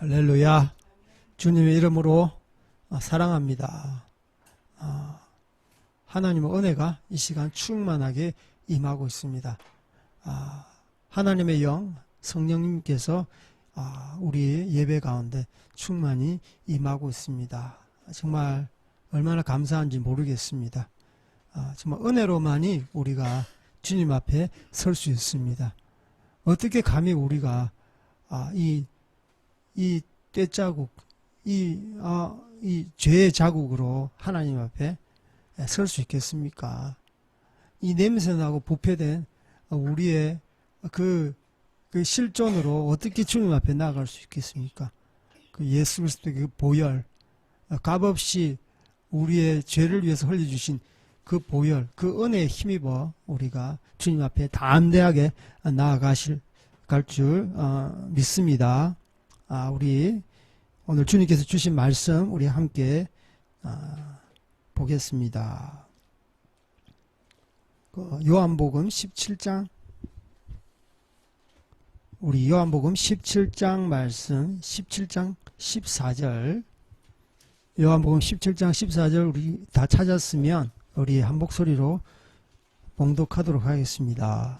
할렐루야. 주님의 이름으로 사랑합니다. 하나님의 은혜가 이 시간 충만하게 임하고 있습니다. 하나님의 영, 성령님께서 우리 예배 가운데 충만히 임하고 있습니다. 정말 얼마나 감사한지 모르겠습니다. 정말 은혜로만이 우리가 주님 앞에 설 수 있습니다. 어떻게 감히 우리가 이 떼자국, 이 죄의 자국으로 하나님 앞에 설 수 있겠습니까? 이 냄새나고 부패된 우리의 그 실존으로 어떻게 주님 앞에 나아갈 수 있겠습니까? 그 예수 그리스도의 그 보혈, 값없이 우리의 죄를 위해서 흘려주신 그 보혈, 그 은혜에 힘입어 우리가 주님 앞에 담대하게 갈 줄 믿습니다. 우리 오늘 주님께서 주신 말씀 우리 함께 보겠습니다. 요한복음 17장, 우리 요한복음 17장 말씀, 17장 14절, 요한복음 17장 14절 우리 다 찾았으면 우리 한 목소리로 봉독하도록 하겠습니다.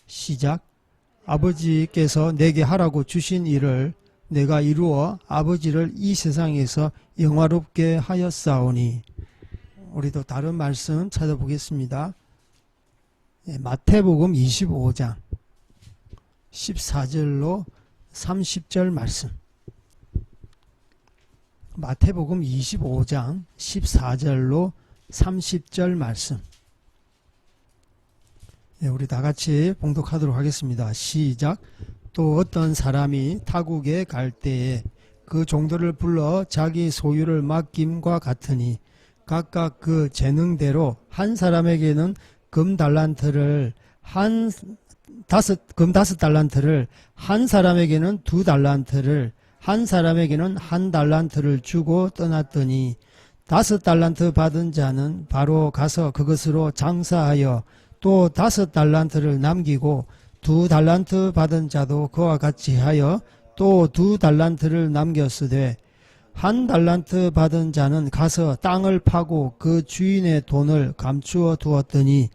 시작. 아버지께서 내게 하라고 주신 일을 내가 이루어 아버지를 이 세상에서 영화롭게 하였사오니. 우리도 다른 말씀 찾아보겠습니다. 마태복음 25장 14절로 30절 말씀. 마태복음 25장 14절로 30절 말씀. 우리 다 같이 봉독하도록 하겠습니다. 시작. 또 어떤 사람이 타국에 갈 때에 그 종들을 불러 자기 소유를 맡김과 같으니 각각 그 재능대로 한 사람에게는 금 다섯 달란트를, 한 사람에게는 2달란트를, 한 사람에게는 1달란트를 주고 떠났더니 5달란트 받은 자는 바로 가서 그것으로 장사하여 또 5달란트를 남기고 2달란트 받은 자도 그와 같이 하여 또 2달란트를 남겼으되 1달란트 받은 자는 가서 땅을 파고 그 주인의 돈을 감추어 두었더니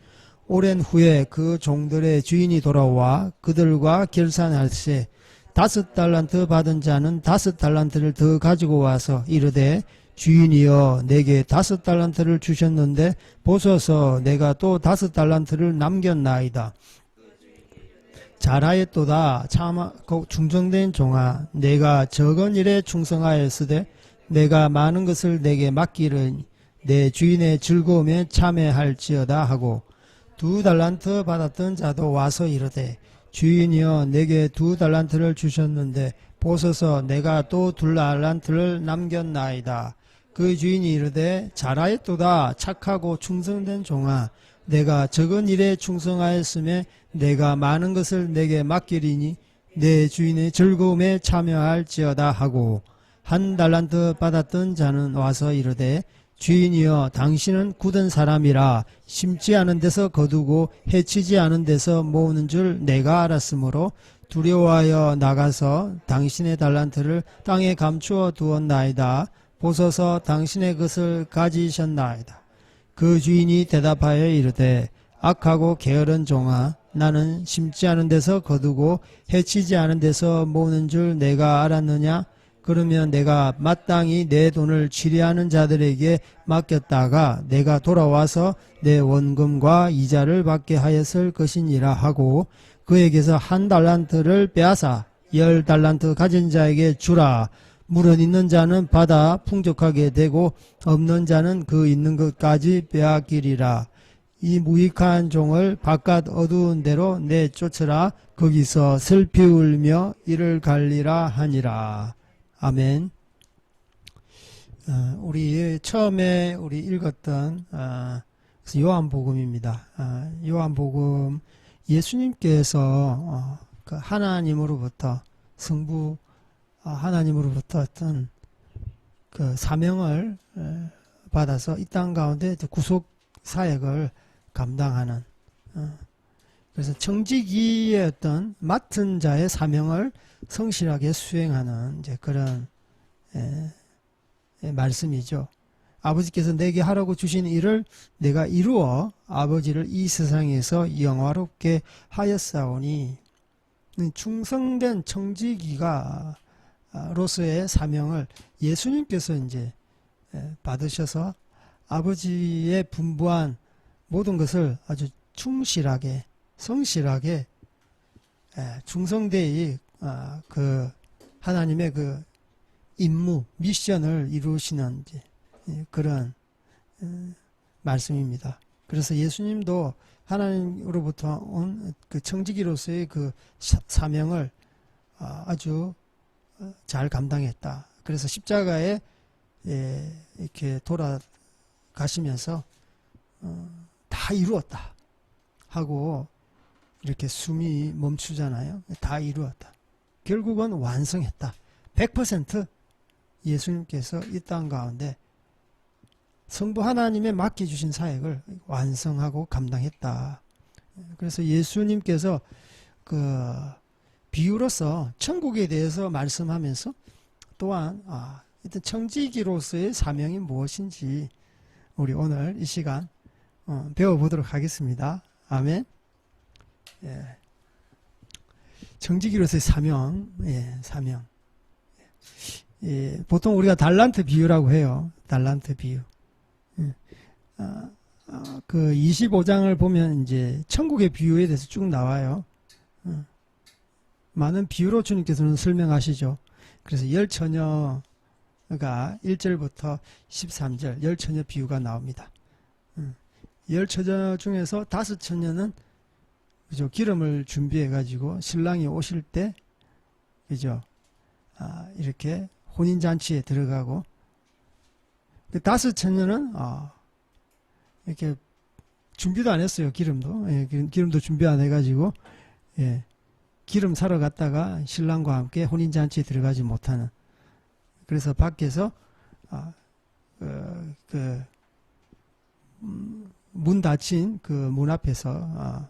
오랜 후에 그 종들의 주인이 돌아와 그들과 결산할세 5달란트 받은 자는 5달란트를 더 가지고 와서 이르되 주인이여 내게 5달란트를 주셨는데 보소서 내가 또 5달란트를 남겼나이다. 잘하였도다. 참하고 충성된 종아, 내가 적은 일에 충성하였으되 내가 많은 것을 내게 맡기르니 내 주인의 즐거움에 참여할지어다 하고 2달란트 받았던 자도 와서 이르되 주인이여 내게 2달란트를 주셨는데 보소서 내가 또 2달란트를 남겼나이다. 그 주인이 이르되 잘하였도다. 착하고 충성된 종아, 내가 적은 일에 충성하였으며 내가 많은 것을 내게 맡기리니 내 주인의 즐거움에 참여할지어다 하고 1달란트 받았던 자는 와서 이르되 주인이여 당신은 굳은 사람이라 심지 않은 데서 거두고 해치지 않은 데서 모으는 줄 내가 알았으므로 두려워하여 나가서 당신의 달란트를 땅에 감추어 두었나이다. 보소서 당신의 것을 가지셨나이다. 그 주인이 대답하여 이르되 악하고 게으른 종아, 나는 심지 않은 데서 거두고 해치지 않은 데서 모으는 줄 내가 알았느냐? 그러면 내가 마땅히 내 돈을 치리하는 자들에게 맡겼다가 내가 돌아와서 내 원금과 이자를 받게 하였을 것이니라 하고 그에게서 1달란트를 빼앗아 10달란트 가진 자에게 주라. 물은 있는 자는 받아 풍족하게 되고 없는 자는 그 있는 것까지 빼앗기리라. 이 무익한 종을 바깥 어두운 데로 내쫓으라. 거기서 슬피 울며 이를 갈리라 하니라. 아멘. 우리 처음에 우리 읽었던 요한복음입니다. 요한복음 예수님께서 그 하나님으로부터 성부 하나님으로부터 어떤 그 사명을 받아서 이 땅 가운데 구속 사역을 감당하는 그래서 청지기의 어떤 맡은 자의 사명을 성실하게 수행하는 이제 그런 말씀이죠. 아버지께서 내게 하라고 주신 일을 내가 이루어 아버지를 이 세상에서 영화롭게 하였사오니, 충성된 청지기가 로서의 사명을 예수님께서 이제 받으셔서 아버지의 분부한 모든 것을 아주 충실하게 성실하게 충성되이 그 하나님의 그 임무 미션을 이루시는 이제 그런 말씀입니다. 그래서 예수님도 하나님으로부터 온 그 청지기로서의 그 사명을 아주 잘 감당했다. 그래서 십자가에 이렇게 돌아가시면서 다 이루었다 하고 이렇게 숨이 멈추잖아요. 다 이루었다. 결국은 완성했다. 100% 예수님께서 이 땅 가운데 성부 하나님의 맡겨주신 사역을 완성하고 감당했다. 그래서 예수님께서 그 비유로서 천국에 대해서 말씀하면서 또한 일단 청지기로서의 사명이 무엇인지 우리 오늘 이 시간 배워보도록 하겠습니다. 아멘. 청지기로서의 사명, 사명. 보통 우리가 달란트 비유라고 해요. 달란트 비유. 그 25장을 보면 이제 천국의 비유에 대해서 쭉 나와요. 많은 비유로 주님께서는 설명하시죠. 그래서 열 처녀가 1절부터 13절 열 처녀 비유가 나옵니다. 열 처녀 중에서 5처녀는 그죠, 기름을 준비해 가지고 신랑이 오실 때 그죠, 이렇게 혼인 잔치에 들어가고, 그 5처녀는 이렇게 준비도 안 했어요. 기름도 기름도 준비 안 해가지고 기름 사러 갔다가 신랑과 함께 혼인 잔치에 들어가지 못하는, 그래서 밖에서 문 닫힌 그 문 앞에서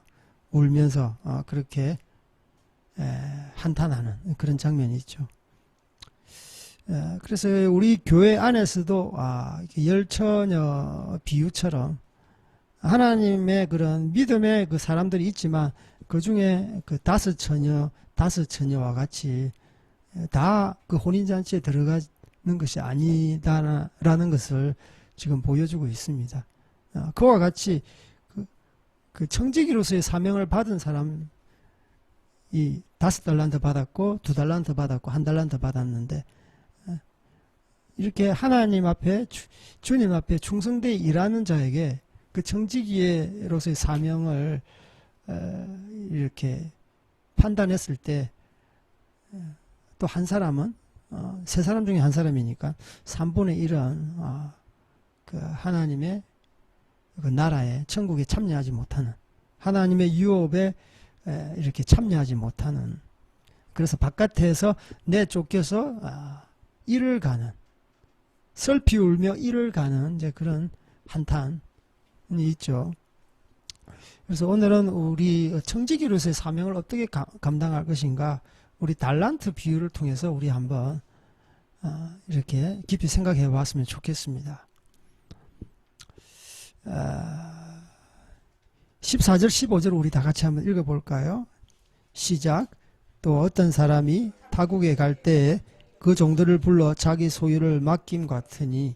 울면서 그렇게 한탄하는 그런 장면이 있죠. 그래서 우리 교회 안에서도 열처녀 비유처럼 하나님의 그런 믿음의 그 사람들이 있지만 그 중에 그 5처녀와 같이 다 그 혼인잔치에 들어가는 것이 아니다라는 것을 지금 보여주고 있습니다. 그와 같이 그 청지기로서의 사명을 받은 사람이 5달란트 받았고 2달란트 받았고 1달란트 받았는데, 이렇게 하나님 앞에 주님 앞에 충성되이 일하는 자에게 그 청지기로서의 사명을 이렇게 판단했을 때, 또 한 사람은 3사람 중에 한 사람이니까 3분의 1은 그 하나님의 그 나라에 천국에 참여하지 못하는, 하나님의 유업에 이렇게 참여하지 못하는, 그래서 바깥에서 내쫓겨서 일을 가는, 슬피 울며 일을 가는 이제 그런 한탄이 있죠. 그래서 오늘은 우리 청지기로서의 사명을 어떻게 감당할 것인가, 우리 달란트 비유를 통해서 우리 한번 이렇게 깊이 생각해 봤으면 좋겠습니다. 14절 15절 우리 다 같이 한번 읽어볼까요? 시작. 또 어떤 사람이 타국에 갈 때에 그 종들을 불러 자기 소유를 맡김 같으니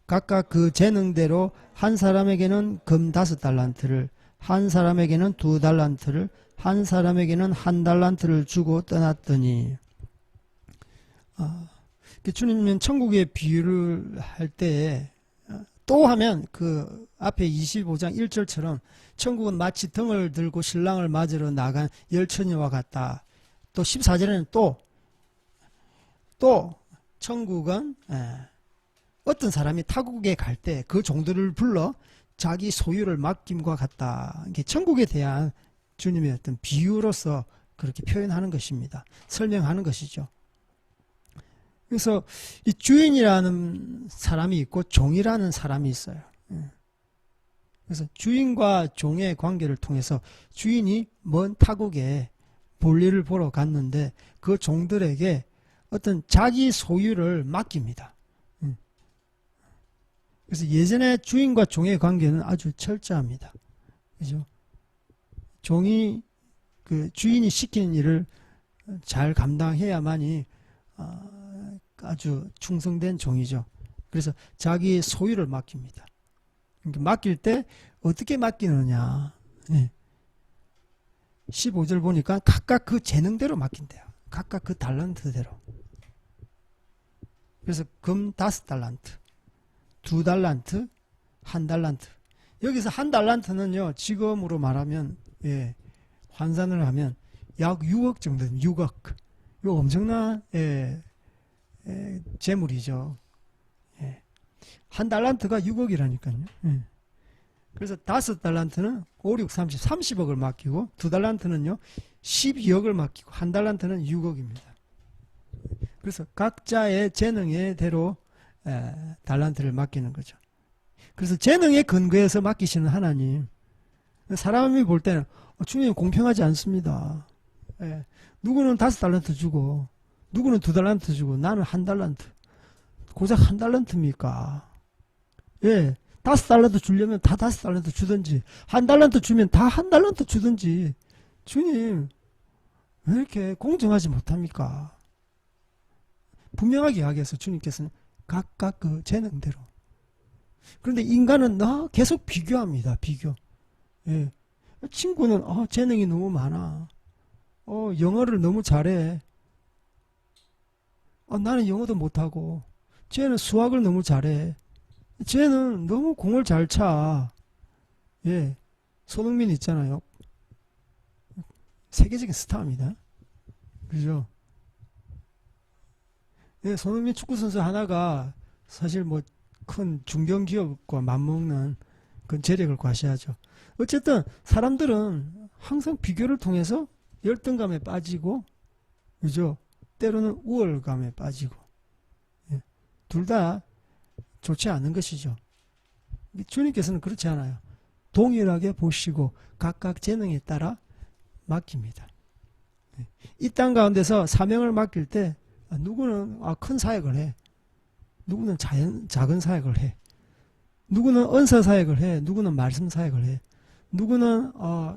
각각 그 재능대로 한 사람에게는 금 5달란트를, 한 사람에게는 2달란트를, 한 사람에게는 1달란트를 주고 떠났더니, 주님은 천국의 비유를 할 때에 또 하면 그 앞에 25장 1절처럼 천국은 마치 등을 들고 신랑을 맞으러 나간 열처녀와 같다. 또 14절에는 또 천국은 어떤 사람이 타국에 갈 때 그 종들을 불러 자기 소유를 맡김과 같다. 이게 천국에 대한 주님의 어떤 비유로서 그렇게 표현하는 것입니다. 설명하는 것이죠. 그래서 이 주인이라는 사람이 있고 종이라는 사람이 있어요. 그래서 주인과 종의 관계를 통해서 주인이 먼 타국에 볼일을 보러 갔는데 그 종들에게 어떤 자기 소유를 맡깁니다. 그래서 예전에 주인과 종의 관계는 아주 철저합니다. 그죠? 종이 그 주인이 시키는 일을 잘 감당해야만이 아주 충성된 종이죠. 그래서 자기 소유를 맡깁니다. 그러니까 맡길 때 어떻게 맡기느냐. 15절 보니까 각각 그 재능대로 맡긴대요. 각각 그 달란트대로. 그래서 금 5달란트, 2달란트, 1달란트. 여기서 1달란트는요, 지금으로 말하면, 환산을 하면 약 6억 정도, 6억. 이거 엄청난, 재물이죠. 1달란트가 6억이라니까요. 그래서 5달란트는 5, 6, 30, 30억을 맡기고 2달란트는요 12억을 맡기고 1달란트는 6억입니다. 그래서 각자의 재능에 대로 달란트를 맡기는 거죠. 그래서 재능에 근거해서 맡기시는 하나님, 사람이 볼 때는 주님 공평하지 않습니다. 누구는 5달란트 주고 누구는 2달란트 주고 나는 1달란트. 고작 1달란트입니까? 5달란트 주려면 다 5달란트 주든지 1달란트 주면 다 1달란트 주든지. 주님 왜 이렇게 공정하지 못합니까? 분명하게 이야기해서 주님께서는 각각 그 재능대로. 그런데 인간은 계속 비교합니다. 비교. 친구는 재능이 너무 많아. 영어를 너무 잘해. 나는 영어도 못하고. 쟤는 수학을 너무 잘해. 쟤는 너무 공을 잘 차. 손흥민 있잖아요. 세계적인 스타입니다. 그죠? 손흥민 축구선수 하나가 사실 뭐 큰 중견기업과 맞먹는 그런 재력을 과시하죠. 어쨌든 사람들은 항상 비교를 통해서 열등감에 빠지고, 그죠? 때로는 우월감에 빠지고, 둘 다 좋지 않은 것이죠. 주님께서는 그렇지 않아요. 동일하게 보시고 각각 재능에 따라 맡깁니다. 이 땅 가운데서 사명을 맡길 때 누구는 큰 사역을 해. 누구는 작은 사역을 해. 누구는 언서 사역을 해. 누구는 말씀 사역을 해. 누구는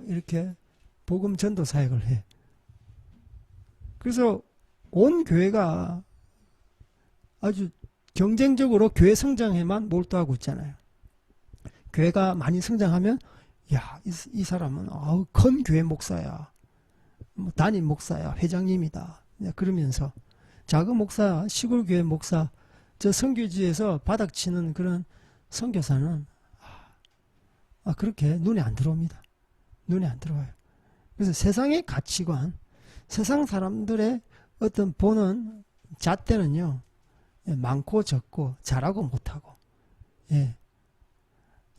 이렇게 복음 전도 사역을 해. 그래서 온 교회가 아주 경쟁적으로 교회 성장에만 몰두하고 있잖아요. 교회가 많이 성장하면 이 사람은 큰 교회 목사야, 뭐 담임 목사야, 회장님이다, 그러면서 작은 목사, 시골 교회 목사, 저 선교지에서 바닥치는 그런 선교사는 그렇게 눈에 안 들어옵니다. 눈에 안 들어와요. 그래서 세상의 가치관, 세상 사람들의 어떤 보는 잣대는요, 많고 적고 잘하고 못하고,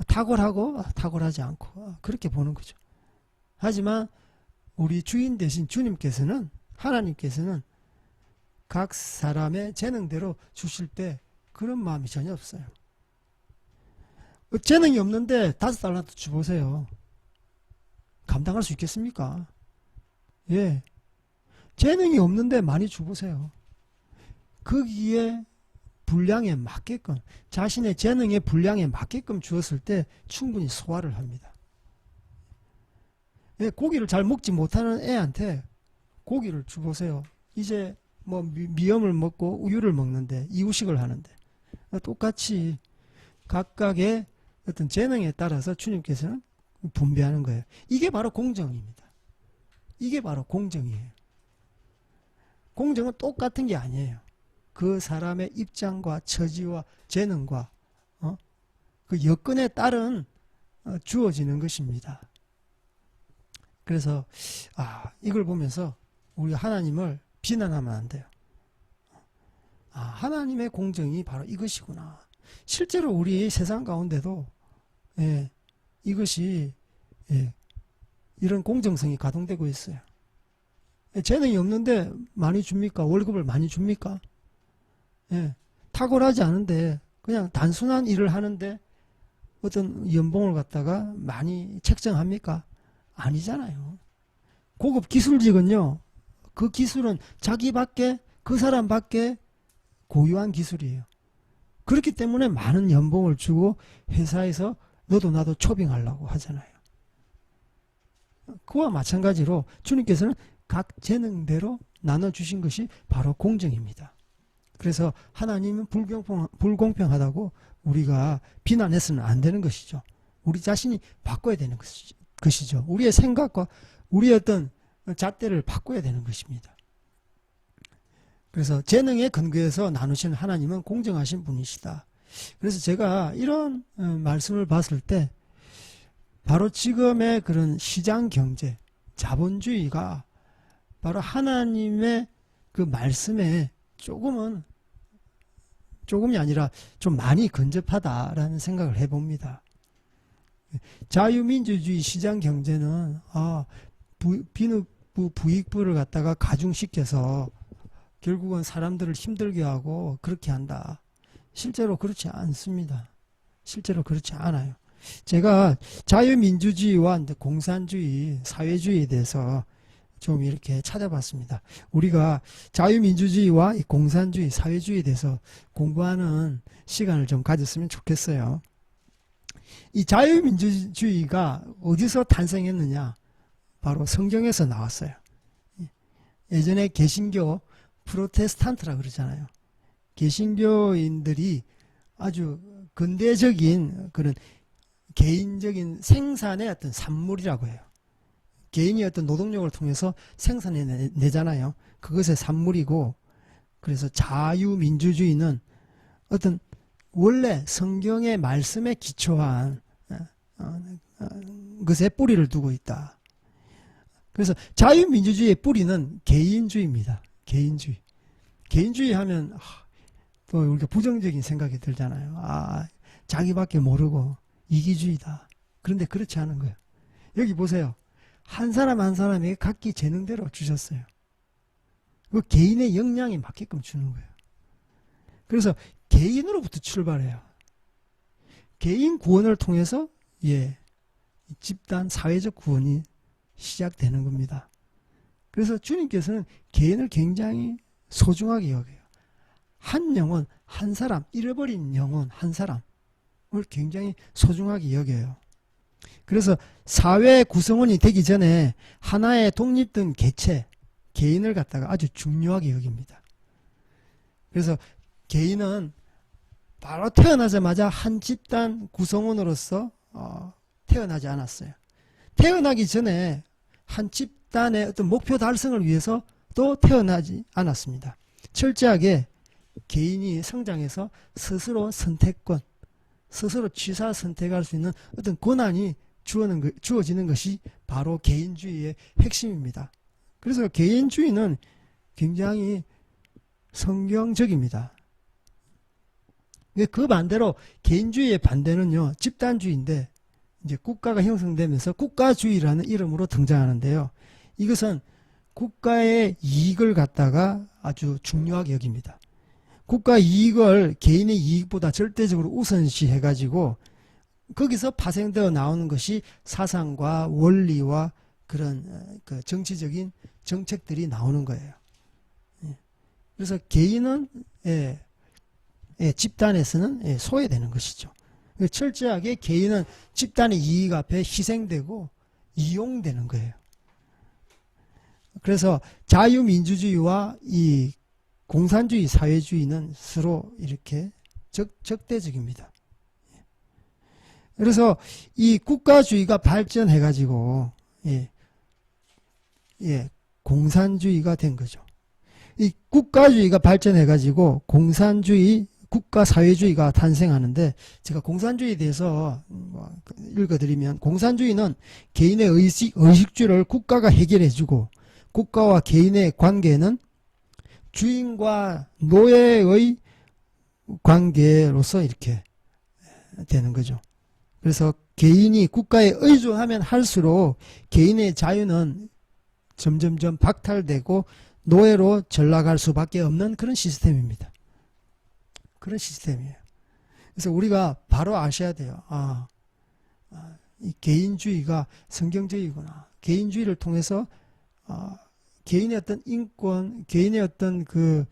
탁월하고 탁월하지 않고 그렇게 보는 거죠. 하지만 우리 주인 되신 주님께서는, 하나님께서는 각 사람의 재능대로 주실 때 그런 마음이 전혀 없어요. 재능이 없는데 5달란트 주보세요. 감당할 수 있겠습니까? 재능이 없는데 많이 주보세요. 거기에 분량에 맞게끔, 자신의 재능의 분량에 맞게끔 주었을 때 충분히 소화를 합니다. 고기를 잘 먹지 못하는 애한테 고기를 주보세요. 이제 뭐 미염을 먹고 우유를 먹는데, 이유식을 하는데, 똑같이 각각의 어떤 재능에 따라서 주님께서는 분배하는 거예요. 이게 바로 공정입니다. 이게 바로 공정이에요. 공정은 똑같은 게 아니에요. 그 사람의 입장과 처지와 재능과 그 여건에 따른 주어지는 것입니다. 그래서 이걸 보면서 우리 하나님을 비난하면 안 돼요. 하나님의 공정이 바로 이것이구나. 실제로 우리 세상 가운데도 이것이 이런 공정성이 가동되고 있어요. 재능이 없는데 많이 줍니까? 월급을 많이 줍니까? 탁월하지 않은데 그냥 단순한 일을 하는데 어떤 연봉을 갖다가 많이 책정합니까? 아니잖아요. 고급 기술직은요, 그 기술은 자기밖에, 그 사람밖에 고유한 기술이에요. 그렇기 때문에 많은 연봉을 주고 회사에서 너도 나도 초빙하려고 하잖아요. 그와 마찬가지로 주님께서는 각 재능대로 나눠주신 것이 바로 공정입니다. 그래서 하나님은 불공평하다고 우리가 비난해서는 안 되는 것이죠. 우리 자신이 바꿔야 되는 것이죠. 우리의 생각과 우리의 어떤 잣대를 바꿔야 되는 것입니다. 그래서 재능에 근거해서 나누시는 하나님은 공정하신 분이시다. 그래서 제가 이런 말씀을 봤을 때 바로 지금의 그런 시장 경제, 자본주의가 바로 하나님의 그 말씀에 조금이 아니라 좀 많이 근접하다라는 생각을 해봅니다. 자유민주주의 시장 경제는 비누부 부익부를 갖다가 가중시켜서 결국은 사람들을 힘들게 하고 그렇게 한다. 실제로 그렇지 않습니다. 실제로 그렇지 않아요. 제가 자유민주주의와 공산주의, 사회주의에 대해서 좀 이렇게 찾아봤습니다. 우리가 자유민주주의와 공산주의, 사회주의에 대해서 공부하는 시간을 좀 가졌으면 좋겠어요. 이 자유민주주의가 어디서 탄생했느냐? 바로 성경에서 나왔어요. 예전에 개신교 프로테스탄트라 그러잖아요. 개신교인들이 아주 근대적인 그런 개인적인 생산의 어떤 산물이라고 해요. 개인이 어떤 노동력을 통해서 생산해내잖아요. 그것의 산물이고, 그래서 자유민주주의는 어떤 원래 성경의 말씀에 기초한 것에 뿌리를 두고 있다. 그래서 자유민주주의의 뿌리는 개인주의입니다. 개인주의. 개인주의 하면 또 우리가 부정적인 생각이 들잖아요. 자기밖에 모르고 이기주의다. 그런데 그렇지 않은 거예요. 여기 보세요. 한 사람 한 사람에게 각기 재능대로 주셨어요. 그 개인의 역량에 맞게끔 주는 거예요. 그래서 개인으로부터 출발해요. 개인 구원을 통해서 집단 사회적 구원이 시작되는 겁니다. 그래서 주님께서는 개인을 굉장히 소중하게 여겨요. 한 영혼, 한 사람, 잃어버린 영혼 한 사람을 굉장히 소중하게 여겨요. 그래서 사회 구성원이 되기 전에 하나의 독립된 개체, 개인을 갖다가 아주 중요하게 여깁니다. 그래서 개인은 바로 태어나자마자 한 집단 구성원으로서 태어나지 않았어요. 태어나기 전에 한 집단의 어떤 목표 달성을 위해서 또 태어나지 않았습니다. 철저하게 개인이 성장해서 스스로 선택권, 스스로 취사 선택할 수 있는 어떤 권한이 주어지는 것이 바로 개인주의의 핵심입니다. 그래서 개인주의는 굉장히 성경적입니다. 그 반대로 개인주의의 반대는요, 집단주의인데 이제 국가가 형성되면서 국가주의라는 이름으로 등장하는데요. 이것은 국가의 이익을 갖다가 아주 중요하게 여깁니다. 국가 이익을 개인의 이익보다 절대적으로 우선시해 가지고 거기서 파생되어 나오는 것이 사상과 원리와 그런 그 정치적인 정책들이 나오는 거예요. 그래서 개인은 집단에서는 소외되는 것이죠. 철저하게 개인은 집단의 이익 앞에 희생되고 이용되는 거예요. 그래서 자유민주주의와 이 공산주의, 사회주의는 서로 이렇게 적대적입니다. 그래서 이 국가주의가 발전해가지고 공산주의가 된 거죠. 이 국가주의가 발전해가지고 공산주의, 국가사회주의가 탄생하는데, 제가 공산주의에 대해서 읽어드리면, 공산주의는 개인의 의식주를 국가가 해결해주고, 국가와 개인의 관계는 주인과 노예의 관계로서 이렇게 되는 거죠. 그래서 개인이 국가에 의존하면 할수록 개인의 자유는 점점점 박탈되고 노예로 전락할 수밖에 없는 그런 시스템입니다. 그런 시스템이에요. 그래서 우리가 바로 아셔야 돼요. 이 개인주의가 성경적이구나. 개인주의를 통해서 개인의 어떤 인권, 개인의 어떤 그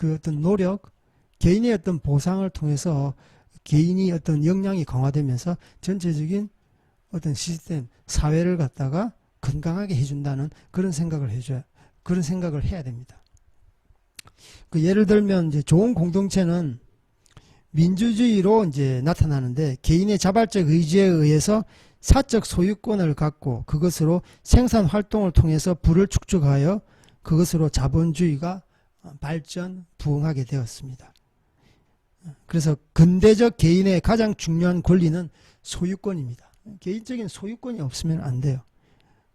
어떤 노력, 개인의 어떤 보상을 통해서 개인이 어떤 역량이 강화되면서 전체적인 어떤 시스템, 사회를 갖다가 건강하게 해준다는 그런 생각을 해줘야, 그런 생각을 해야 됩니다. 그 예를 들면 이제 좋은 공동체는 민주주의로 이제 나타나는데 개인의 자발적 의지에 의해서 사적 소유권을 갖고 그것으로 생산 활동을 통해서 부를 축적하여 그것으로 자본주의가 발전, 부흥하게 되었습니다. 그래서 근대적 개인의 가장 중요한 권리는 소유권입니다. 개인적인 소유권이 없으면 안 돼요.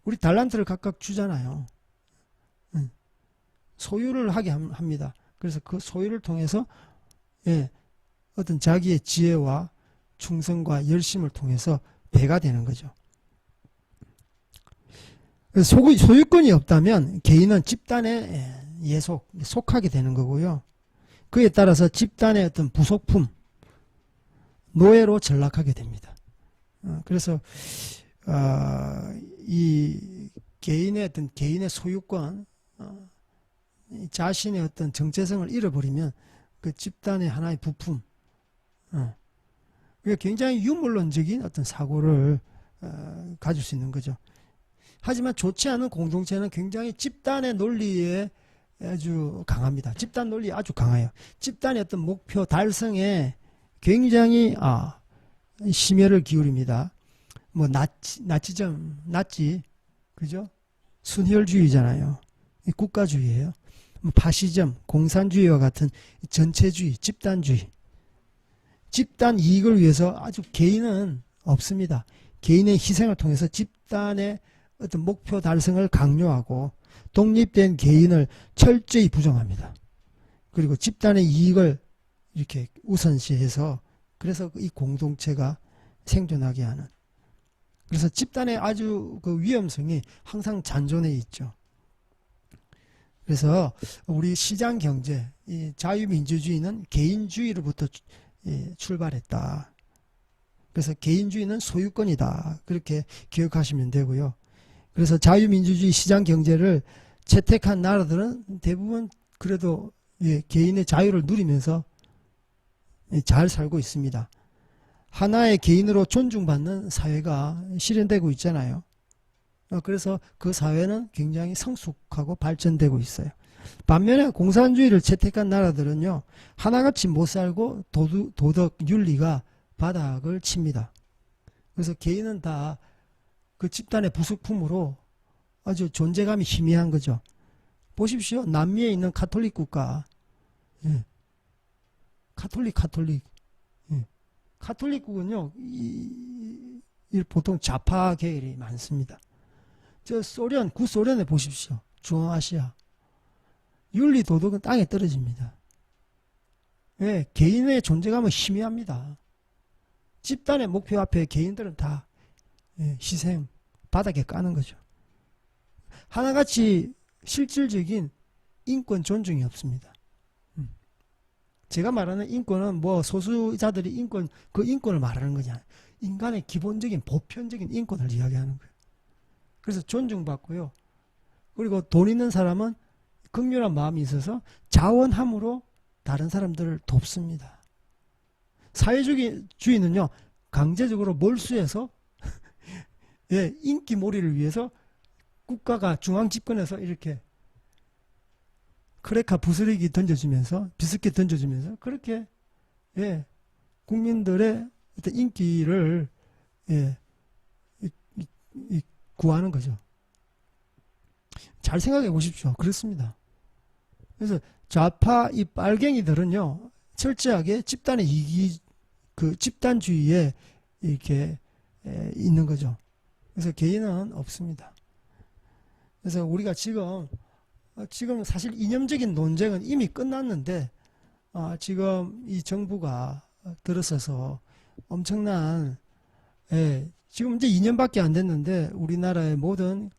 우리 달란트를 각각 주잖아요. 소유를 하게 합니다. 그래서 그 소유를 통해서 어떤 자기의 지혜와 충성과 열심을 통해서 배가 되는 거죠. 소유권이 없다면 개인은 집단에 속하게 되는 거고요. 그에 따라서 집단의 어떤 부속품, 노예로 전락하게 됩니다. 그래서 이 개인의 어떤 개인의 소유권, 자신의 어떤 정체성을 잃어버리면 그 집단의 하나의 부품, 굉장히 유물론적인 어떤 사고를 가질 수 있는 거죠. 하지만 좋지 않은 공동체는 굉장히 집단의 논리에 아주 강합니다. 집단 논리 아주 강해요. 집단의 어떤 목표 달성에 굉장히 심혈을 기울입니다. 뭐 나치, 그죠? 순혈주의잖아요. 국가주의예요. 파시즘, 공산주의와 같은 전체주의, 집단주의. 집단 이익을 위해서 아주 개인은 없습니다. 개인의 희생을 통해서 집단의 어떤 목표 달성을 강요하고 독립된 개인을 철저히 부정합니다. 그리고 집단의 이익을 이렇게 우선시해서 그래서 이 공동체가 생존하게 하는, 그래서 집단의 아주 그 위험성이 항상 잔존해 있죠. 그래서 우리 시장 경제, 이 자유민주주의는 개인주의로부터 출발했다. 그래서 개인주의는 소유권이다. 그렇게 기억하시면 되고요. 그래서 자유민주주의 시장 경제를 채택한 나라들은 대부분 그래도 개인의 자유를 누리면서 잘 살고 있습니다. 하나의 개인으로 존중받는 사회가 실현되고 있잖아요. 그래서 그 사회는 굉장히 성숙하고 발전되고 있어요. 반면에 공산주의를 채택한 나라들은요, 하나같이 못 살고 도덕 윤리가 바닥을 칩니다. 그래서 개인은 다 그 집단의 부속품으로 아주 존재감이 희미한 거죠. 보십시오. 남미에 있는 가톨릭 국가, 가톨릭. 가톨릭국은요, 보통 좌파 계열이 많습니다. 저 구소련에 보십시오. 중앙아시아. 윤리 도덕은 땅에 떨어집니다. 왜? 개인의 존재감은 희미합니다. 집단의 목표 앞에 개인들은 다 희생, 바닥에 까는 거죠. 하나같이 실질적인 인권 존중이 없습니다. 제가 말하는 인권은 뭐 소수자들이 그 인권을 말하는 거지 않아요. 인간의 기본적인 보편적인 인권을 이야기하는 거예요. 그래서 존중받고요. 그리고 돈 있는 사람은 긍휼한 마음이 있어서 자원함으로 다른 사람들을 돕습니다. 사회주의는요, 강제적으로 몰수해서 인기몰이를 위해서 국가가 중앙집권에서 이렇게 크레카 부스러기 던져주면서, 비스킷 던져주면서 그렇게 국민들의 어떤 인기를 구하는 거죠. 잘 생각해 보십시오. 그렇습니다. 그래서 좌파 이 빨갱이들은요, 철저하게 집단의 그 집단주의에 이렇게 있는 거죠. 그래서 개인은 없습니다. 그래서 우리가 지금 사실 이념적인 논쟁은 이미 끝났는데, 지금 이 정부가 들어서서 엄청난, 지금 이제 2년밖에 안 됐는데 우리나라의 모든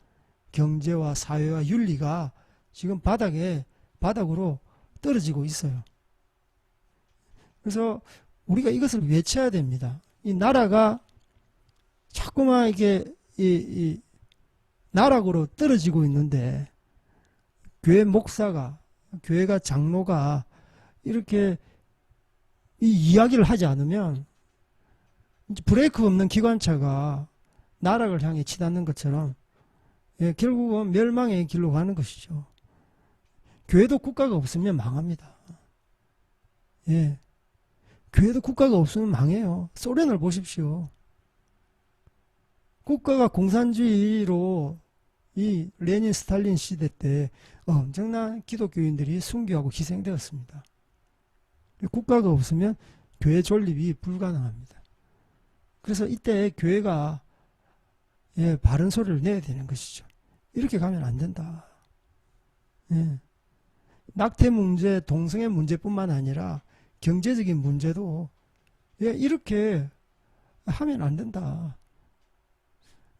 경제와 사회와 윤리가 지금 바닥으로 떨어지고 있어요. 그래서 우리가 이것을 외쳐야 됩니다. 이 나라가 자꾸만 이게 이 나락으로 떨어지고 있는데 교회 목사가 교회가 장로가 이렇게 이 이야기를 하지 않으면 브레이크 없는 기관차가 나락을 향해 치닫는 것처럼 결국은 멸망의 길로 가는 것이죠. 교회도 국가가 없으면 망합니다. 교회도 국가가 없으면 망해요. 소련을 보십시오. 국가가 공산주의로 이 레닌 스탈린 시대 때 엄청난 기독교인들이 순교하고 희생되었습니다. 국가가 없으면 교회 존립이 불가능합니다. 그래서 이때 교회가 바른 소리를 내야 되는 것이죠. 이렇게 가면 안 된다. 낙태 문제, 동성애 문제뿐만 아니라 경제적인 문제도 이렇게 하면 안 된다.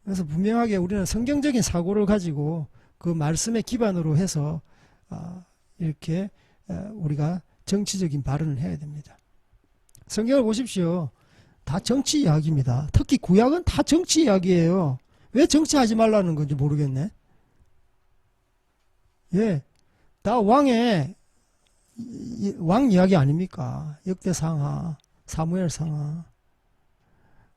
그래서 분명하게 우리는 성경적인 사고를 가지고 그 말씀의 기반으로 해서 이렇게 우리가 정치적인 발언을 해야 됩니다. 성경을 보십시오. 다 정치 이야기입니다. 특히 구약은 다 정치 이야기예요. 왜 정치하지 말라는 건지 모르겠네. 다 왕 이야기 아닙니까? 역대상하, 사무엘상하.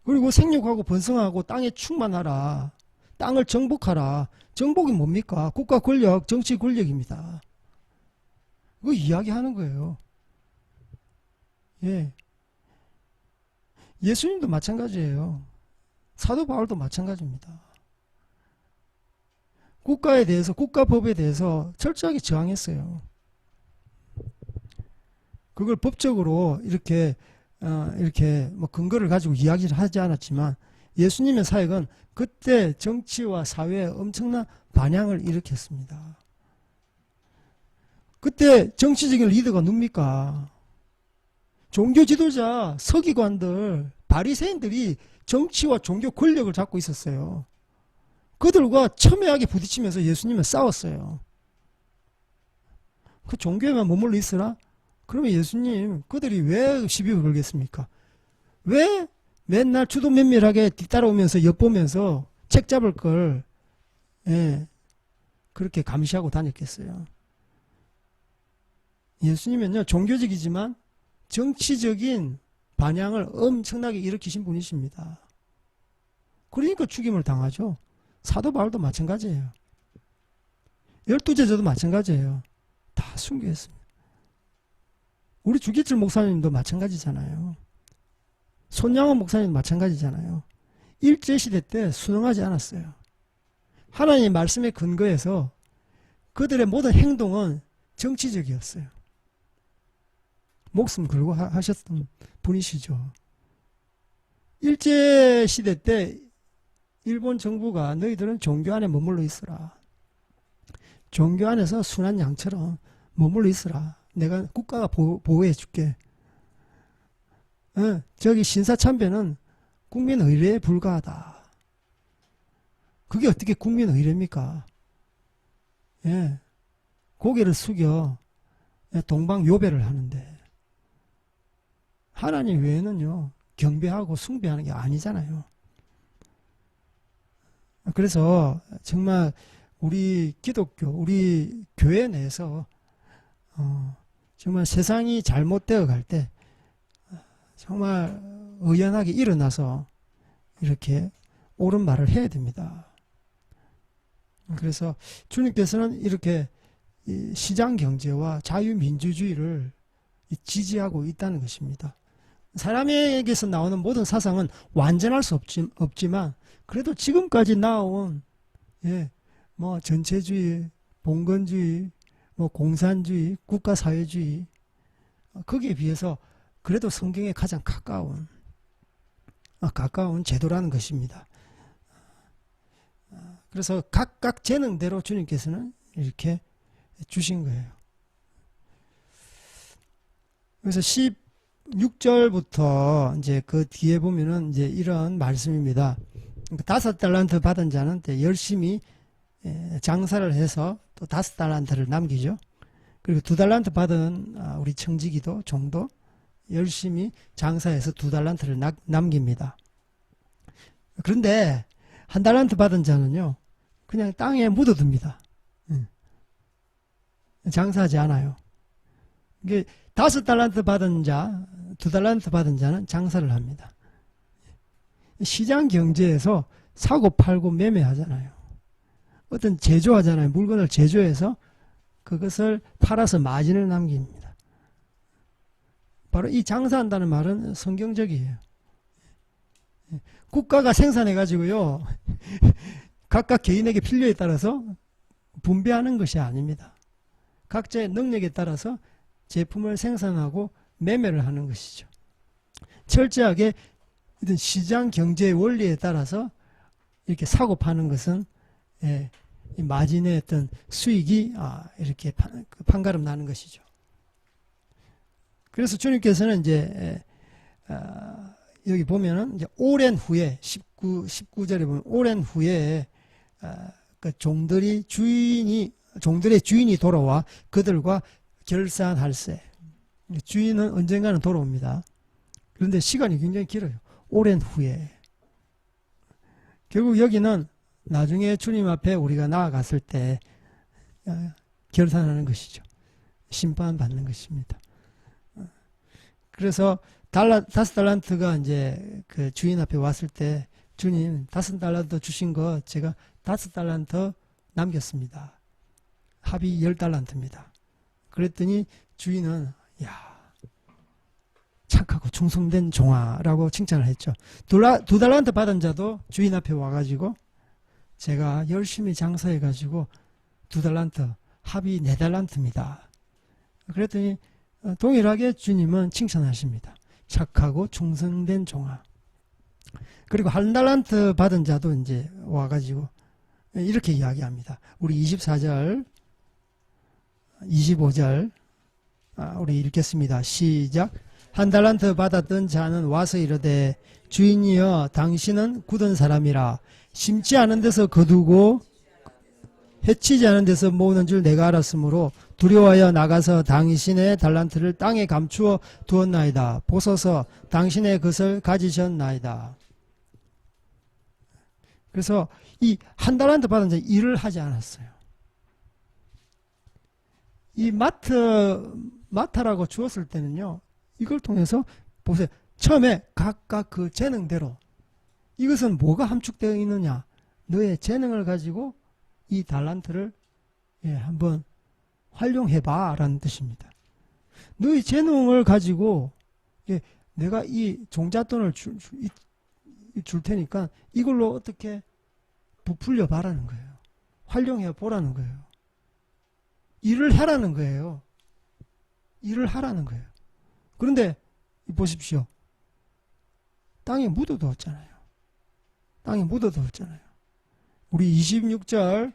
그리고 생육하고 번성하고 땅에 충만하라. 땅을 정복하라. 정복이 뭡니까? 국가 권력, 정치 권력입니다. 그거 이야기하는 거예요. 예수님도 마찬가지예요. 사도 바울도 마찬가지입니다. 국가에 대해서, 국가법에 대해서 철저하게 저항했어요. 그걸 법적으로 이렇게 뭐 근거를 가지고 이야기를 하지 않았지만 예수님의 사역은 그때 정치와 사회에 엄청난 반향을 일으켰습니다. 그때 정치적인 리더가 누굽니까? 종교 지도자, 서기관들, 바리새인들이 정치와 종교 권력을 잡고 있었어요. 그들과 첨예하게 부딪히면서 예수님은 싸웠어요. 그 종교에만 머물러 있으라? 그러면 예수님, 그들이 왜 시비를 걸겠습니까? 왜 맨날 주도 면밀하게 뒤따라오면서 엿보면서 책 잡을 걸 그렇게 감시하고 다녔겠어요? 예수님은요, 종교적이지만 정치적인 반향을 엄청나게 일으키신 분이십니다. 그러니까 죽임을 당하죠. 사도 바울도 마찬가지예요. 12제자도 마찬가지예요. 다 순교했습니다. 우리 주기철 목사님도 마찬가지잖아요. 손양원 목사님도 마찬가지잖아요. 일제시대 때 순응하지 않았어요. 하나님의 말씀에 근거해서 그들의 모든 행동은 정치적이었어요. 목숨 걸고 하셨던 분이시죠. 일제시대 때 일본 정부가 너희들은 종교 안에 머물러 있으라. 종교 안에서 순한 양처럼 머물러 있으라. 내가 국가가 보호해 줄게. 저기 신사참배는 국민 의례에 불과하다. 그게 어떻게 국민 의례입니까? 고개를 숙여 동방 요배를 하는데 하나님 외에는요 경배하고 숭배하는 게 아니잖아요. 그래서 정말 우리 기독교, 우리 교회 내에서 정말 세상이 잘못되어 갈 때 정말 의연하게 일어나서 이렇게 옳은 말을 해야 됩니다. 그래서 주님께서는 이렇게 시장 경제와 자유민주주의를 지지하고 있다는 것입니다. 사람에게서 나오는 모든 사상은 완전할 수 없지만 그래도 지금까지 나온 뭐 전체주의, 봉건주의, 뭐 공산주의, 국가사회주의 거기에 비해서 그래도 성경에 가장 가까운 제도라는 것입니다. 그래서 각각 재능대로 주님께서는 이렇게 주신 거예요. 그래서 16절부터 이제 그 뒤에 보면은 이제 이런 말씀입니다. 5달란트 받은 자는 열심히 장사를 해서 또 5달란트를 남기죠. 그리고 2달란트 받은 우리 청지기도 종도 열심히 장사해서 2달란트를 남깁니다. 그런데 1달란트 받은 자는요, 그냥 땅에 묻어둡니다. 장사하지 않아요. 이게 5달란트 받은 자, 2달란트 받은 자는 장사를 합니다. 시장 경제에서 사고 팔고 매매하잖아요. 어떤 제조하잖아요. 물건을 제조해서 그것을 팔아서 마진을 남깁니다. 바로 이 장사한다는 말은 성경적이에요. 국가가 생산해 가지고요, 각각 개인에게 필요에 따라서 분배하는 것이 아닙니다. 각자의 능력에 따라서 제품을 생산하고 매매를 하는 것이죠. 철저하게 시장 경제의 원리에 따라서 이렇게 사고 파는 것은 이 마진의 어떤 수익이 이렇게 판가름 나는 것이죠. 그래서 주님께서는 이제 여기 보면은 이제 오랜 후에 19절에 보면 오랜 후에 그 종들의 주인이 돌아와 그들과 결산할세. 주인은 언젠가는 돌아옵니다. 그런데 시간이 굉장히 길어요. 오랜 후에. 결국 여기는 나중에 주님 앞에 우리가 나아갔을 때 결산하는 것이죠. 심판받는 것입니다. 그래서 5달란트가 이제 그 주인 앞에 왔을 때, 주님 5달란트 주신 거 제가 5달란트 남겼습니다. 합이 10달란트입니다. 그랬더니 주인은 착하고 충성된 종아라고 칭찬을 했죠. 2달란트 받은 자도 주인 앞에 와가지고 제가 열심히 장사해가지고 2달란트, 합이 4달란트입니다. 그랬더니 동일하게 주님은 칭찬하십니다. 착하고 충성된 종아. 그리고 1달란트 받은 자도 이제 와가지고 이렇게 이야기합니다. 우리 24절, 25절 우리 읽겠습니다. 시작. 1달란트 받았던 자는 와서 이르되 주인이여 당신은 굳은 사람이라 심지 않은 데서 거두고 해치지 않은 데서 모으는 줄 내가 알았으므로 두려워하여 나가서 당신의 달란트를 땅에 감추어 두었나이다. 보소서 당신의 것을 가지셨나이다. 그래서 이 1달란트 받은 자 일을 하지 않았어요. 이 마타라고 주었을 때는요, 이걸 통해서 보세요. 처음에 각각 그 재능대로, 이것은 뭐가 함축되어 있느냐, 너의 재능을 가지고 이 달란트를 한번 활용해봐 라는 뜻입니다. 너의 재능을 가지고 내가 이 종잣돈을 줄 테니까 이걸로 어떻게 부풀려 봐라는 거예요. 활용해 보라는 거예요. 일을 하라는 거예요. 일을 하라는 거예요. 그런데 보십시오. 땅에 묻어두었잖아요. 땅에 묻어두었잖아요. 우리 26절,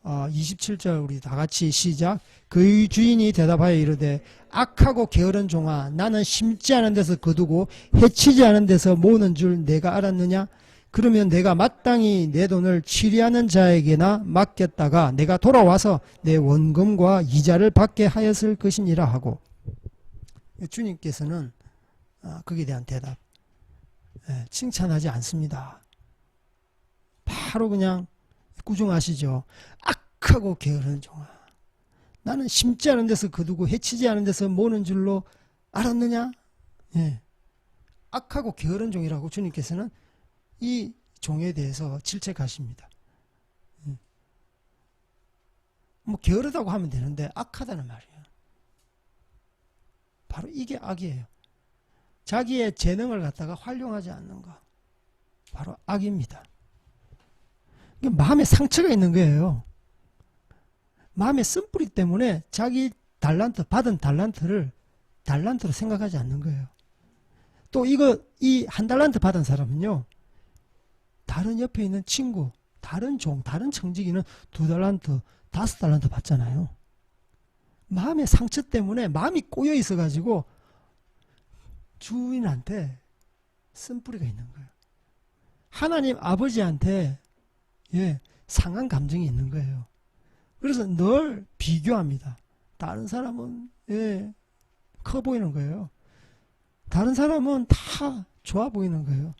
27절 우리 다 같이 시작. 그의 주인이 대답하여 이르되 악하고 게으른 종아, 나는 심지 않은 데서 거두고 해치지 않은 데서 모으는 줄 내가 알았느냐? 그러면 내가 마땅히 내 돈을 취리하는 자에게나 맡겼다가 내가 돌아와서 내 원금과 이자를 받게 하였을 것이니라 하고, 주님께서는 거기에 대한 대답 칭찬하지 않습니다. 바로 그냥 꾸중하시죠. 악하고 게으른 종아, 나는 심지 않은 데서 거두고 해치지 않은 데서 모는 줄로 알았느냐? 악하고 게으른 종이라고 주님께서는 이 종에 대해서 질책하십니다. 뭐 게으르다고 하면 되는데 악하다는 말이에요. 바로 이게 악이에요. 자기의 재능을 갖다가 활용하지 않는 거, 바로 악입니다. 마음에 상처가 있는 거예요. 마음의 쓴뿌리 때문에 자기 받은 달란트를 달란트로 생각하지 않는 거예요. 또 이 1달란트 받은 사람은요, 다른 옆에 있는 친구, 다른 종, 다른 청지기는 2달란트, 5달란트 받잖아요. 마음의 상처 때문에 마음이 꼬여 있어 가지고 주인한테 쓴뿌리가 있는 거예요. 하나님 아버지한테 상한 감정이 있는 거예요. 그래서 늘 비교합니다. 다른 사람은 커 보이는 거예요. 다른 사람은 다 좋아 보이는 거예요.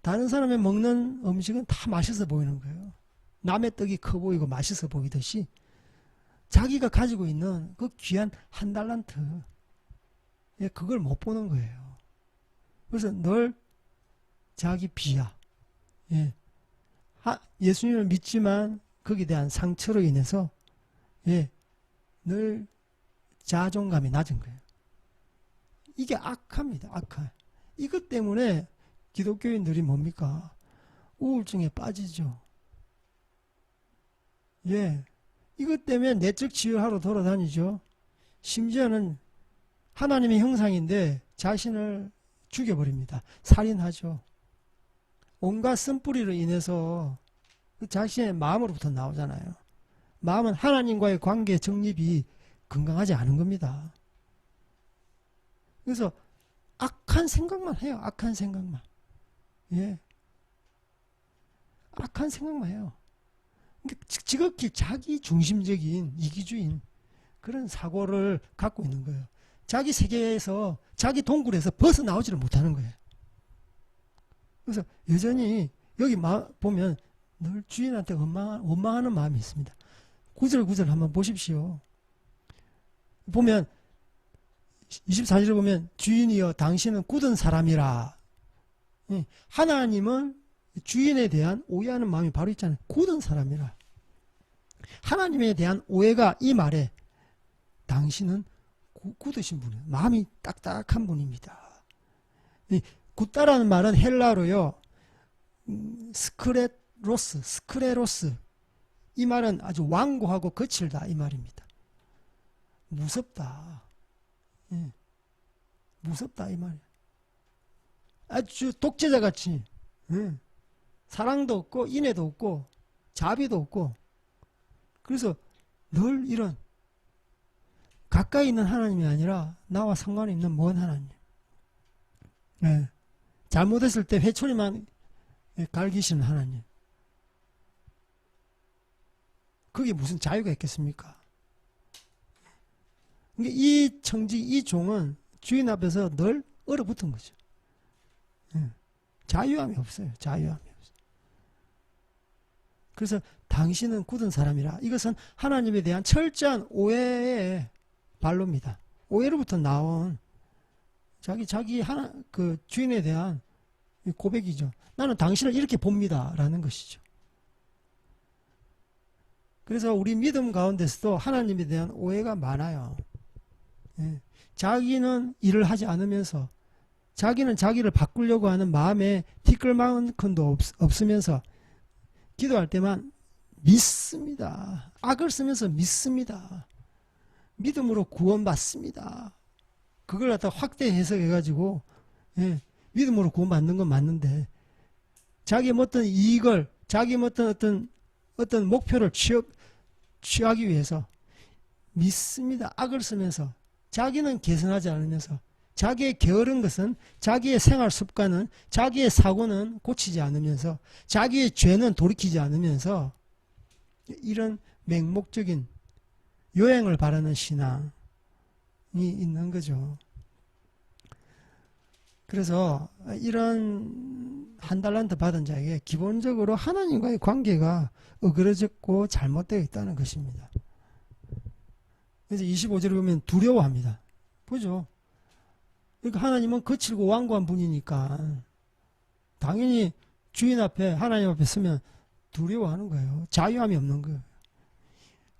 다른 사람이 먹는 음식은 다 맛있어 보이는 거예요. 남의 떡이 커 보이고 맛있어 보이듯이 자기가 가지고 있는 그 귀한 한 달란트, 예, 그걸 못 보는 거예요. 그래서 늘 자기 비하, 예, 예수님을 믿지만 거기에 대한 상처로 인해서, 예, 늘 자존감이 낮은 거예요. 이게 악합니다. 악하. 이것 때문에 기독교인들이 뭡니까? 우울증에 빠지죠. 예. 이것 때문에 내적 치유하러 돌아다니죠. 심지어는 하나님의 형상인데 자신을 죽여버립니다. 살인하죠. 온갖 쓴뿌리로 인해서 자신의 마음으로부터 나오잖아요. 마음은 하나님과의 관계 정립이 건강하지 않은 겁니다. 그래서 악한 생각만 해요. 악한 생각만. 예. 악한 생각만 해요. 지극히 자기 중심적인 이기주의인 그런 사고를 갖고 있는 거예요. 자기 세계에서, 자기 동굴에서 벗어나오지를 못하는 거예요. 그래서 여전히 여기 보면 늘 주인한테 원망하는 마음이 있습니다. 구절구절 한번 보십시오. 보면 24절에 보면 주인이여 당신은 굳은 사람이라. 하나님은 주인에 대한 오해하는 마음이 바로 있잖아요. 굳은 사람이라. 하나님에 대한 오해가 이 말에 당신은 굳으신 분이에요. 마음이 딱딱한 분입니다. 굳다라는 말은 헬라어로요. 스크레로스. 이 말은 아주 완고하고 거칠다 이 말입니다. 무섭다. 예. 무섭다 이 말이에요. 아주 독재자같이, 예. 사랑도 없고 인애도 없고 자비도 없고, 그래서 늘 이런 가까이 있는 하나님이 아니라 나와 상관이 있는 먼 하나님, 예. 잘못했을 때 회초리만 갈기시는 하나님, 그게 무슨 자유가 있겠습니까? 이 청지, 이 종은 주인 앞에서 늘 얼어붙은 거죠. 자유함이 없어요. 자유함이 없어요. 그래서 당신은 굳은 사람이라. 이것은 하나님에 대한 철저한 오해의 발로입니다. 오해로부터 나온 자기 그 주인에 대한 고백이죠. 나는 당신을 이렇게 봅니다. 라는 것이죠. 그래서 우리 믿음 가운데서도 하나님에 대한 오해가 많아요. 예. 자기는 일을 하지 않으면서, 자기는 자기를 바꾸려고 하는 마음에 티끌만큼도 없으면서 기도할 때만 믿습니다. 악을 쓰면서 믿습니다. 믿음으로 구원받습니다. 그걸 갖다 확대 해석해가지고, 예, 믿음으로 구원받는 건 맞는데, 자기의 어떤 이익을, 자기의 어떤 목표를 취하기 위해서 믿습니다. 악을 쓰면서, 자기는 개선하지 않으면서, 자기의 게으른 것은, 자기의 생활 습관은, 자기의 사고는 고치지 않으면서, 자기의 죄는 돌이키지 않으면서 이런 맹목적인 요행을 바라는 신앙이 있는 거죠. 그래서 이런 한 달란트 받은 자에게 기본적으로 하나님과의 관계가 어그러졌고 잘못되어 있다는 것입니다. 그래서 25절에 보면 두려워합니다. 보죠. 그러니까 하나님은 거칠고 완고한 분이니까 당연히 주인 앞에, 하나님 앞에 서면 두려워하는 거예요. 자유함이 없는 거예요.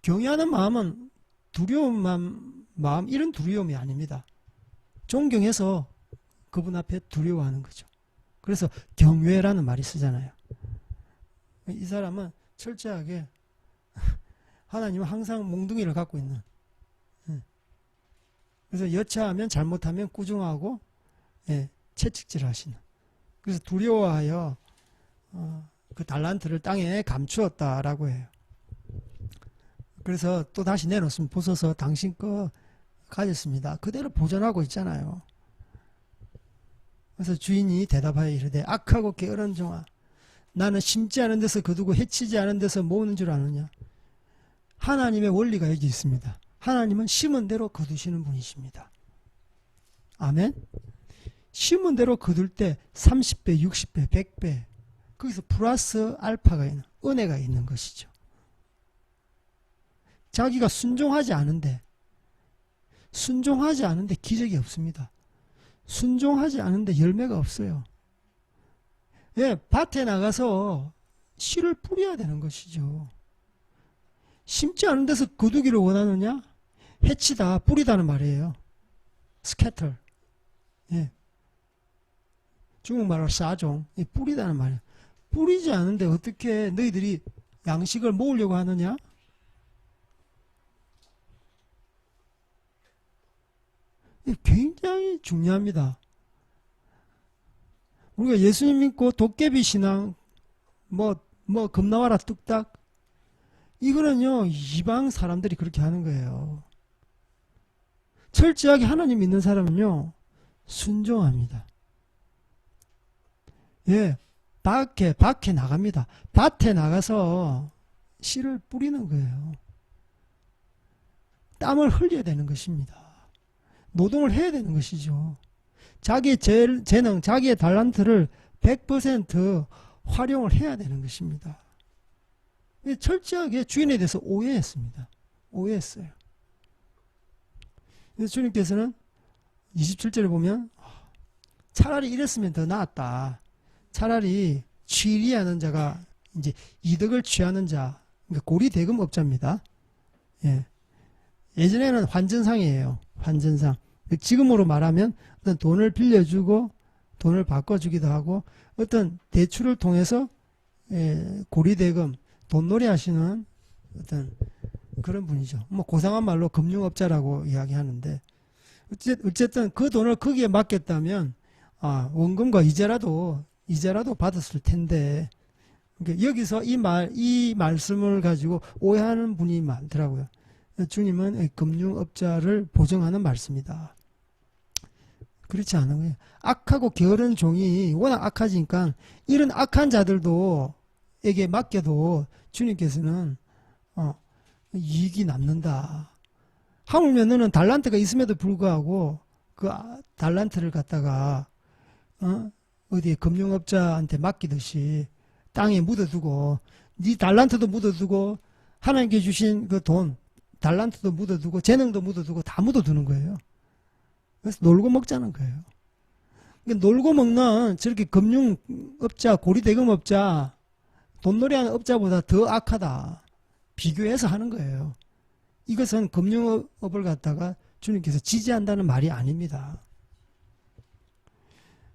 경외하는 마음은 두려운 마음, 이런 두려움이 아닙니다. 존경해서 그분 앞에 두려워하는 거죠. 그래서 경외라는 말이 쓰잖아요. 이 사람은 철저하게 하나님은 항상 몽둥이를 갖고 있는, 그래서 여차하면, 잘못하면 꾸중하고, 예, 채찍질 하시는. 그래서 두려워하여 그 달란트를 땅에 감추었다라고 해요. 그래서 또 다시 내놓으면 부숴서 당신 거 가졌습니다. 그대로 보존하고 있잖아요. 그래서 주인이 대답하여 이르되 악하고 게으른 종아, 나는 심지 않은 데서 거두고 해치지 않은 데서 모으는 줄 아느냐. 하나님의 원리가 여기 있습니다. 하나님은 심은 대로 거두시는 분이십니다. 아멘. 심은 대로 거둘 때 30배, 60배, 100배 거기서 플러스 알파가 있는 은혜가 있는 것이죠. 자기가 순종하지 않은데 기적이 없습니다. 순종하지 않은데 열매가 없어요. 예, 밭에 나가서 씨를 뿌려야 되는 것이죠. 심지 않은 데서 거두기를 원하느냐? 해치다, 뿌리다는 말이에요. 스캐터. 예. 중국말로 싸종. 예, 뿌리다는 말이에요. 뿌리지 않은데 어떻게 너희들이 양식을 모으려고 하느냐? 굉장히 중요합니다. 우리가 예수님 믿고 도깨비 신앙, 겁나와라 뚝딱, 이거는요, 이방 사람들이 그렇게 하는 거예요. 철저하게 하나님 믿는 사람은요, 순종합니다. 예, 밖에 나갑니다. 밭에 나가서 씨를 뿌리는 거예요. 땀을 흘려야 되는 것입니다. 노동을 해야 되는 것이죠. 자기의 재능, 자기의 달란트를 100% 활용을 해야 되는 것입니다. 철저하게 주인에 대해서 오해했습니다. 오해했어요. 그래서 주님께서는 27절에 보면 차라리 이랬으면 더 나았다. 차라리 취리하는 자가 이제 이득을 취하는 자, 그러니까 고리대금업자입니다. 예. 예전에는 환전상이에요. 환전상. 지금으로 말하면 어떤 돈을 빌려주고 돈을 바꿔주기도 하고 어떤 대출을 통해서 고리대금, 돈놀이 하시는 어떤 그런 분이죠. 뭐 고상한 말로 금융업자라고 이야기하는데 어쨌든 그 돈을 거기에 맡겼다면 원금과 이자라도 받았을 텐데 그러니까 여기서 이 말씀을 가지고 오해하는 분이 많더라고요. 주님은 금융업자를 보정하는 말씀이다. 그렇지 않은 거예요. 악하고 게으른 종이 워낙 악하니까 이런 악한 자들도 에게 맡겨도 주님께서는 이익이 남는다. 하물며 너는 달란트가 있음에도 불구하고 그 달란트를 갖다가 어디에 금융업자한테 맡기듯이 땅에 묻어두고 네 달란트도 묻어두고 하나님께 주신 그 돈 달란트도 묻어두고 재능도 묻어두고 다 묻어두는 거예요. 그래서 놀고 먹자는 거예요. 그러니까 놀고 먹는 저렇게 금융업자, 고리대금업자, 돈놀이하는 업자보다 더 악하다. 비교해서 하는 거예요. 이것은 금융업을 갖다가 주님께서 지지한다는 말이 아닙니다.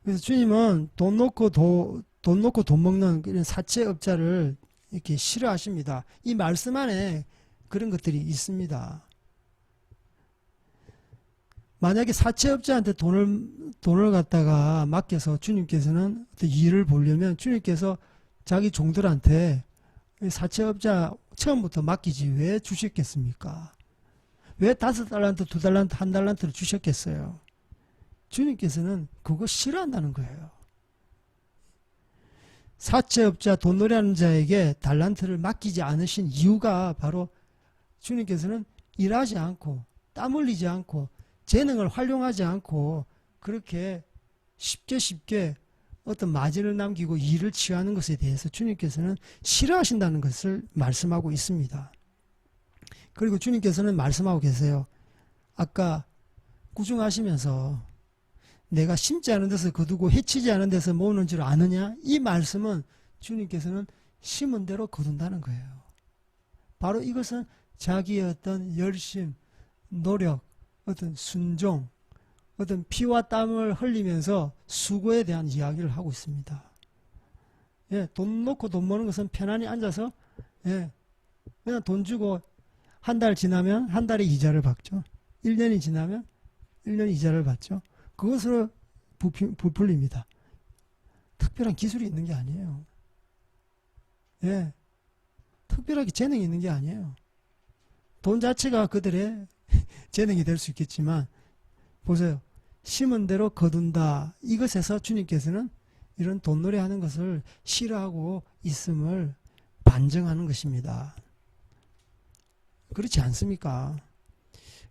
그래서 주님은 돈 놓고 돈 먹는 이런 사채업자를 이렇게 싫어하십니다. 이 말씀 안에 그런 것들이 있습니다. 만약에 사채업자한테 돈을 갖다가 맡겨서 주님께서는 어떤 일을 보려면 주님께서 자기 종들한테 사채업자 처음부터 맡기지 왜 주셨겠습니까? 왜 5달란트, 2달란트, 1달란트를 주셨겠어요? 주님께서는 그거 싫어한다는 거예요. 사채업자, 돈놀이하는 자에게 달란트를 맡기지 않으신 이유가 바로 주님께서는 일하지 않고 땀 흘리지 않고 재능을 활용하지 않고 그렇게 쉽게 어떤 마진을 남기고 일을 취하는 것에 대해서 주님께서는 싫어하신다는 것을 말씀하고 있습니다. 그리고 주님께서는 말씀하고 계세요. 아까 구중하시면서 내가 심지 않은 데서 거두고 해치지 않은 데서 모으는 줄 아느냐? 이 말씀은 주님께서는 심은 대로 거둔다는 거예요. 바로 이것은 자기의 어떤 열심, 노력, 어떤 순종, 어떤 피와 땀을 흘리면서 수고에 대한 이야기를 하고 있습니다. 예, 돈 놓고 돈 버는 것은 편안히 앉아서 그냥 돈 주고 한 달 지나면 한 달의 이자를 받죠. 1년이 지나면 1년 이자를 받죠. 그것으로 부풀립니다. 특별한 기술이 있는 게 아니에요. 예, 특별하게 재능이 있는 게 아니에요. 돈 자체가 그들의 재능이 될 수 있겠지만 보세요. 심은 대로 거둔다. 이것에서 주님께서는 이런 돈놀이 하는 것을 싫어하고 있음을 반증하는 것입니다. 그렇지 않습니까?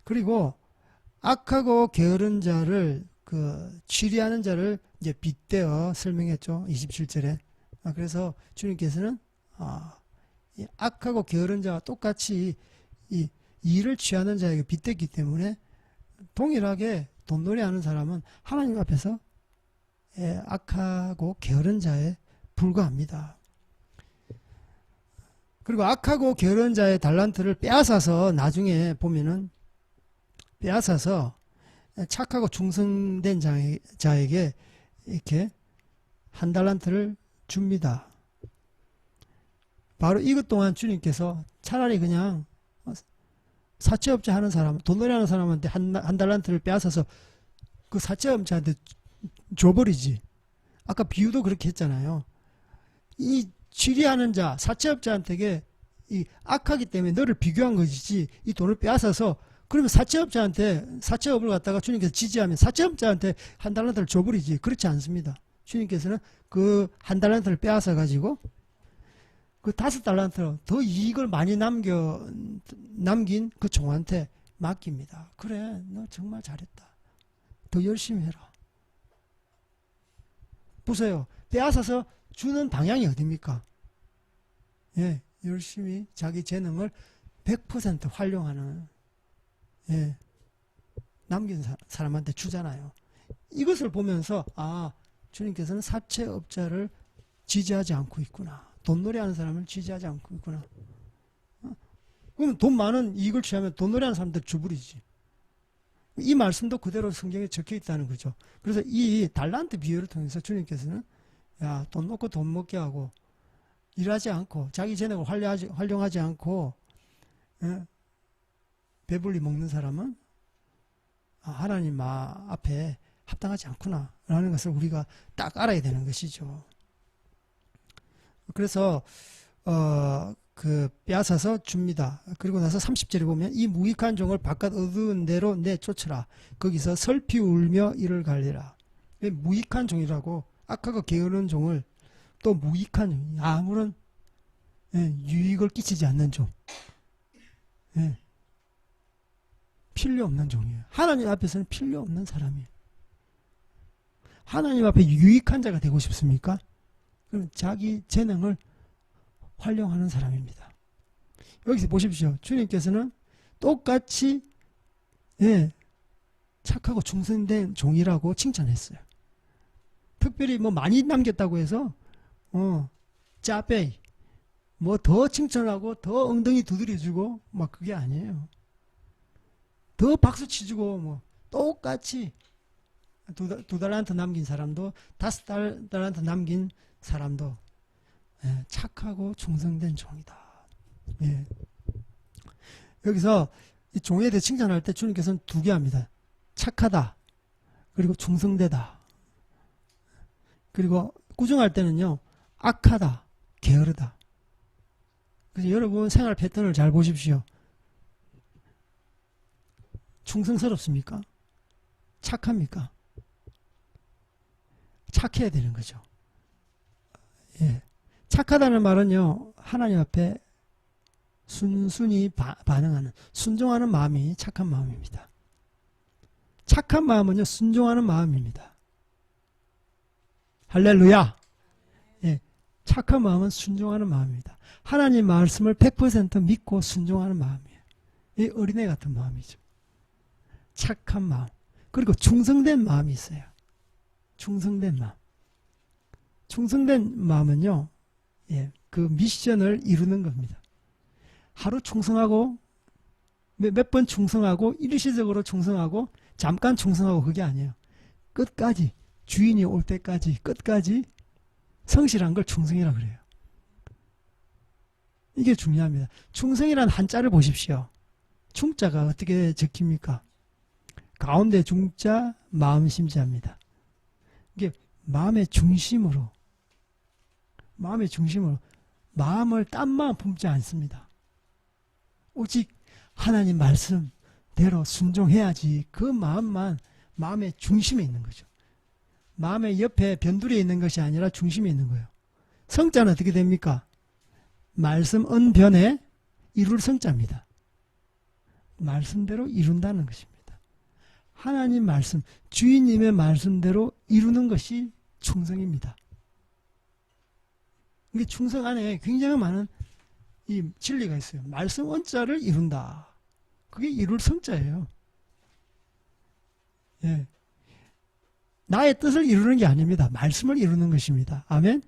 그리고 악하고 게으른 자를 그 취리하는 자를 이제 빗대어 설명했죠. 27절에. 그래서 주님께서는 이 악하고 게으른 자와 똑같이 이 일을 취하는 자에게 빗댔기 때문에 동일하게 돈놀이 하는 사람은 하나님 앞에서 악하고 게으른 자에 불과합니다. 그리고 악하고 게으른 자의 달란트를 빼앗아서 나중에 보면은 빼앗아서 착하고 충성된 자에게 이렇게 한 달란트를 줍니다. 바로 이것 또한 주님께서 차라리 그냥 사채업자 하는 사람, 돈놀이 하는 사람한테 한 달란트를 빼앗아서 그 사채업자한테 줘버리지. 아까 비유도 그렇게 했잖아요. 이 취리하는 자, 사채업자한테 이 악하기 때문에 너를 비교한 것이지, 이 돈을 빼앗아서 그러면 사채업자한테 사채업을 갖다가 주님께서 지지하면 사채업자한테 한 달란트를 줘버리지. 그렇지 않습니다. 주님께서는 그 한 달란트를 빼앗아 가지고 그 5달란트 더 이익을 많이 남긴 그 종한테 맡깁니다. 그래, 너 정말 잘했다. 더 열심히 해라. 보세요. 빼앗아서 주는 방향이 어딥니까? 예, 열심히 자기 재능을 100% 활용하는, 예, 남긴 사람한테 주잖아요. 이것을 보면서 주님께서는 사채업자를 지지하지 않고 있구나. 돈놀이 하는 사람을 지지하지 않고 있구나. 그럼 돈 많은 이익을 취하면 돈놀이 하는 사람들 주부리지. 이 말씀도 그대로 성경에 적혀 있다는 거죠. 그래서 이 달란트 비유를 통해서 주님께서는 돈 놓고 돈 먹게 하고 일하지 않고 자기 재능을 활용하지 않고 배불리 먹는 사람은 하나님 앞에 합당하지 않구나 라는 것을 우리가 딱 알아야 되는 것이죠. 그래서 그 빼앗아서 줍니다. 그리고 나서 30절에 보면 이 무익한 종을 바깥 어두운 데로 내쫓으라. 거기서 슬피 울며 이를 갈리라. 무익한 종이라고, 악하고 게으른 종을 또 무익한 종, 아무런 유익을 끼치지 않는 종, 필요 없는 종이에요. 하나님 앞에서는 필요 없는 사람이에요. 하나님 앞에 유익한 자가 되고 싶습니까? 그럼 자기 재능을 활용하는 사람입니다. 여기서 보십시오. 주님께서는 똑같이 착하고 충성된 종이라고 칭찬했어요. 특별히 뭐 많이 남겼다고 해서 짜빼이 뭐 더 칭찬하고 더 엉덩이 두드려주고 막 그게 아니에요. 더 박수 치주고 뭐 똑같이 두 달란트 남긴 사람도 5달란트 남긴 사람도 착하고 충성된 종이다. 예. 여기서 이 종에 대해 칭찬할 때 주님께서는 2개 합니다. 착하다. 그리고 충성되다. 그리고 꾸중할 때는요. 악하다. 게으르다. 그래서 여러분 생활 패턴을 잘 보십시오. 충성스럽습니까? 착합니까? 착해야 되는 거죠. 예. 착하다는 말은요, 하나님 앞에 순순히 반응하는, 순종하는 마음이 착한 마음입니다. 착한 마음은요, 순종하는 마음입니다. 할렐루야! 예. 착한 마음은 순종하는 마음입니다. 하나님 말씀을 100% 믿고 순종하는 마음이에요. 이 어린애 같은 마음이죠. 착한 마음. 그리고 충성된 마음이 있어요. 충성된 마음. 충성된 마음은요, 그 미션을 이루는 겁니다. 하루 충성하고, 몇 번 충성하고, 일시적으로 충성하고, 잠깐 충성하고 그게 아니에요. 끝까지, 주인이 올 때까지, 끝까지 성실한 걸 충성이라고 그래요. 이게 중요합니다. 충성이라는 한자를 보십시오. 충자가 어떻게 적힙니까? 가운데 중자, 마음 심자입니다. 이게 마음의 중심으로 마음을 딴 마음 품지 않습니다. 오직 하나님 말씀대로 순종해야지. 그 마음만 마음의 중심에 있는 거죠. 마음의 옆에 변두리에 있는 것이 아니라 중심에 있는 거예요. 성자는 어떻게 됩니까? 말씀 언변에 이룰 성자입니다. 말씀대로 이룬다는 것입니다. 하나님 말씀, 주인님의 말씀대로 이루는 것이 충성입니다. 이게 충성 안에 굉장히 많은 이 진리가 있어요. 말씀 원자를 이룬다. 그게 이룰 성자예요. 예. 나의 뜻을 이루는 게 아닙니다. 말씀을 이루는 것입니다. 아멘.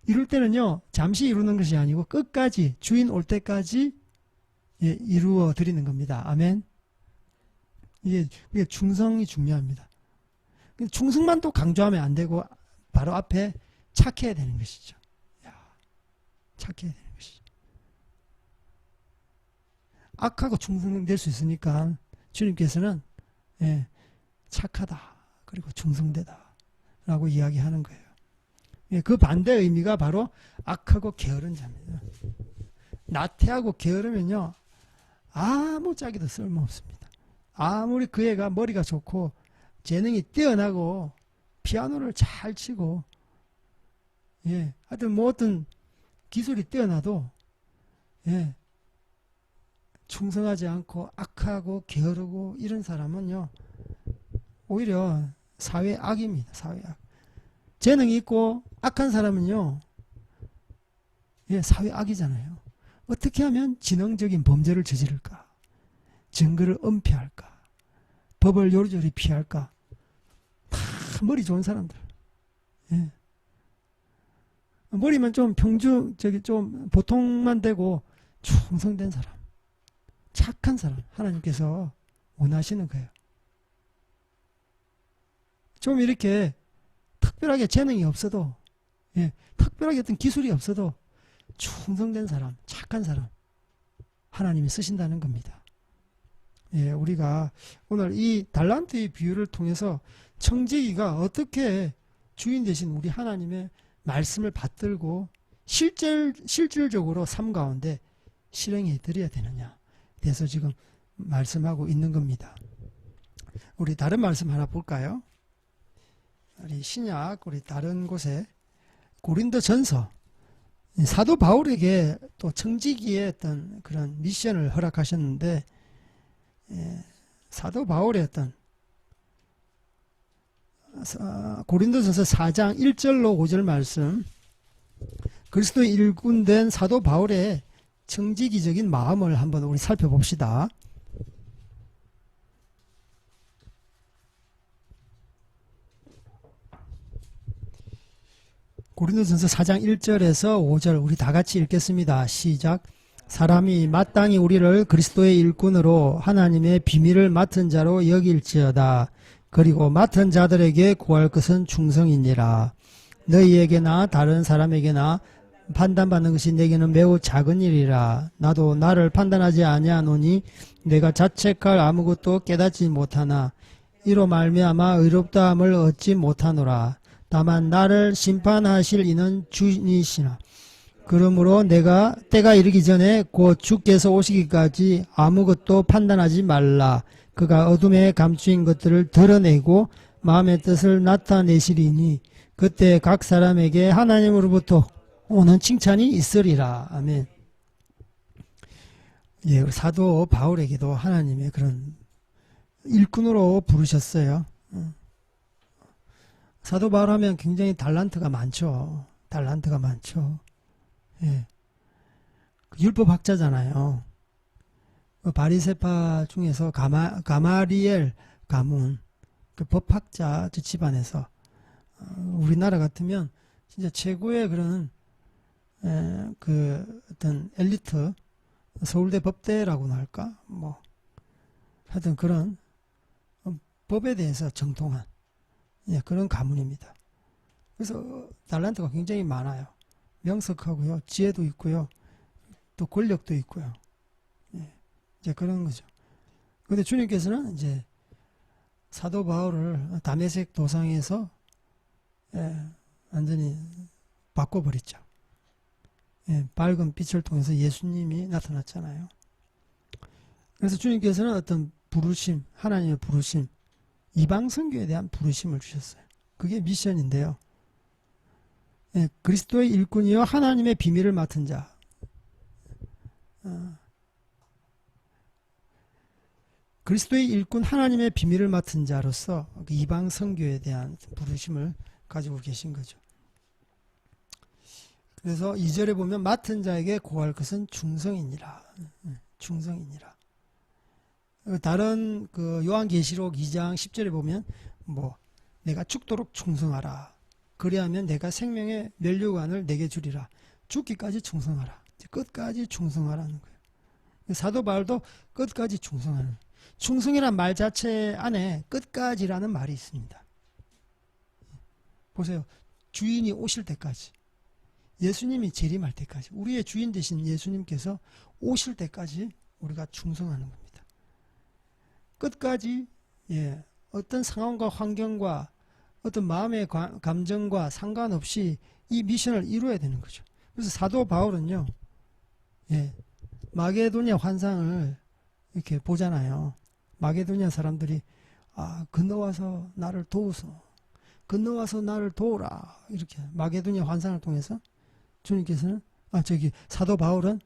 이룰 때는요, 잠시 이루는 것이 아니고 끝까지, 주인 올 때까지 이루어 드리는 겁니다. 아멘. 이게 충성이 중요합니다. 충성만 또 강조하면 안 되고 바로 앞에 착해야 되는 것이죠. 착해야 되는 것이죠. 악하고 충성될 수 있으니까 주님께서는 착하다 그리고 충성되다 라고 이야기하는 거예요. 그 반대 의미가 바로 악하고 게으른 자입니다. 나태하고 게으르면요, 아무 짝에도 쓸모없습니다. 아무리 그 애가 머리가 좋고 재능이 뛰어나고 피아노를 잘 치고 하여튼 뭐 어떤 기술이 뛰어나도 충성하지 않고 악하고 게으르고 이런 사람은요, 오히려 사회 악입니다. 사회 악. 재능이 있고 악한 사람은요, 사회 악이잖아요. 어떻게 하면 지능적인 범죄를 저지를까? 증거를 은폐할까? 법을 요리조리 피할까? 다 머리 좋은 사람들. 머리만 좀 좀 보통만 되고 충성된 사람, 착한 사람, 하나님께서 원하시는 거예요. 좀 이렇게 특별하게 재능이 없어도, 특별하게 어떤 기술이 없어도 충성된 사람, 착한 사람, 하나님이 쓰신다는 겁니다. 우리가 오늘 이 달란트의 비유를 통해서 청지기가 어떻게 주인 되신 우리 하나님의 말씀을 받들고 실질적으로 삶 가운데 실행해 드려야 되느냐 그래서 지금 말씀하고 있는 겁니다. 우리 다른 말씀 하나 볼까요? 우리 신약 우리 다른 곳에 고린도전서, 사도 바울에게 또 청지기의 어떤 그런 미션을 허락하셨는데, 사도 바울의 어떤 고린도전서 4장 1절로 5절 말씀, 그리스도의 일꾼된 사도 바울의 청지기적인 마음을 한번 우리 살펴봅시다. 고린도전서 4장 1절에서 5절 우리 다 같이 읽겠습니다. 시작. 사람이 마땅히 우리를 그리스도의 일꾼으로 하나님의 비밀을 맡은 자로 여길지어다. 그리고 맡은 자들에게 구할 것은 충성이니라. 너희에게나 다른 사람에게나 판단받는 것이 내게는 매우 작은 일이라. 나도 나를 판단하지 아니하노니 내가 자책할 아무것도 깨닫지 못하나 이로 말미암아 의롭다함을 얻지 못하노라. 다만 나를 심판하실 이는 주니시나. 그러므로 내가 때가 이르기 전에 곧 주께서 오시기까지 아무것도 판단하지 말라. 그가 어둠에 감추인 것들을 드러내고 마음의 뜻을 나타내시리니 그때 각 사람에게 하나님으로부터 오는 칭찬이 있으리라. 아멘. 사도 바울에게도 하나님의 그런 일꾼으로 부르셨어요. 사도 바울 하면 굉장히 달란트가 많죠. 달란트가 많죠. 율법학자잖아요. 바리새파 중에서 가마리엘 가문, 그 법학자 집안에서 우리나라 같으면 진짜 최고의 그런 그 어떤 엘리트, 서울대 법대라고나 할까, 뭐 하여튼 그런 법에 대해서 정통한 그런 가문입니다. 그래서 달란트가 굉장히 많아요. 명석하고요, 지혜도 있고요, 또 권력도 있고요. 이제 그런 거죠. 근데 주님께서는 이제 사도 바울을 다메섹 도상에서 완전히 바꿔버렸죠. 밝은 빛을 통해서 예수님이 나타났잖아요. 그래서 주님께서는 어떤 부르심, 하나님의 부르심, 이방 선교에 대한 부르심을 주셨어요. 그게 미션인데요. 그리스도의 일꾼이요 하나님의 비밀을 맡은 자. 그리스도의 일꾼 하나님의 비밀을 맡은 자로서 그 이방 선교에 대한 부르심을 가지고 계신 거죠. 그래서 2절에 보면 맡은 자에게 고할 것은 충성이니라. 충성이니라. 다른 그 요한계시록 2장 10절에 보면 뭐 내가 죽도록 충성하라. 그리하면 내가 생명의 면류관을 내게 주리라. 죽기까지 충성하라. 끝까지 충성하라는 거예요. 사도 바울도 끝까지 충성하는. 충성이란 말 자체 안에 끝까지라는 말이 있습니다. 보세요. 주인이 오실 때까지, 예수님이 재림할 때까지, 우리의 주인 되신 예수님께서 오실 때까지 우리가 충성하는 겁니다. 끝까지 어떤 상황과 환경과 어떤 마음의 감정과 상관없이 이 미션을 이루어야 되는 거죠. 그래서 사도 바울은요, 마게도냐 환상을 이렇게 보잖아요. 마게도냐 사람들이 건너와서 나를 도우소, 건너와서 나를 도우라, 이렇게 마게도냐 환상을 통해서 주님께서는 사도 바울은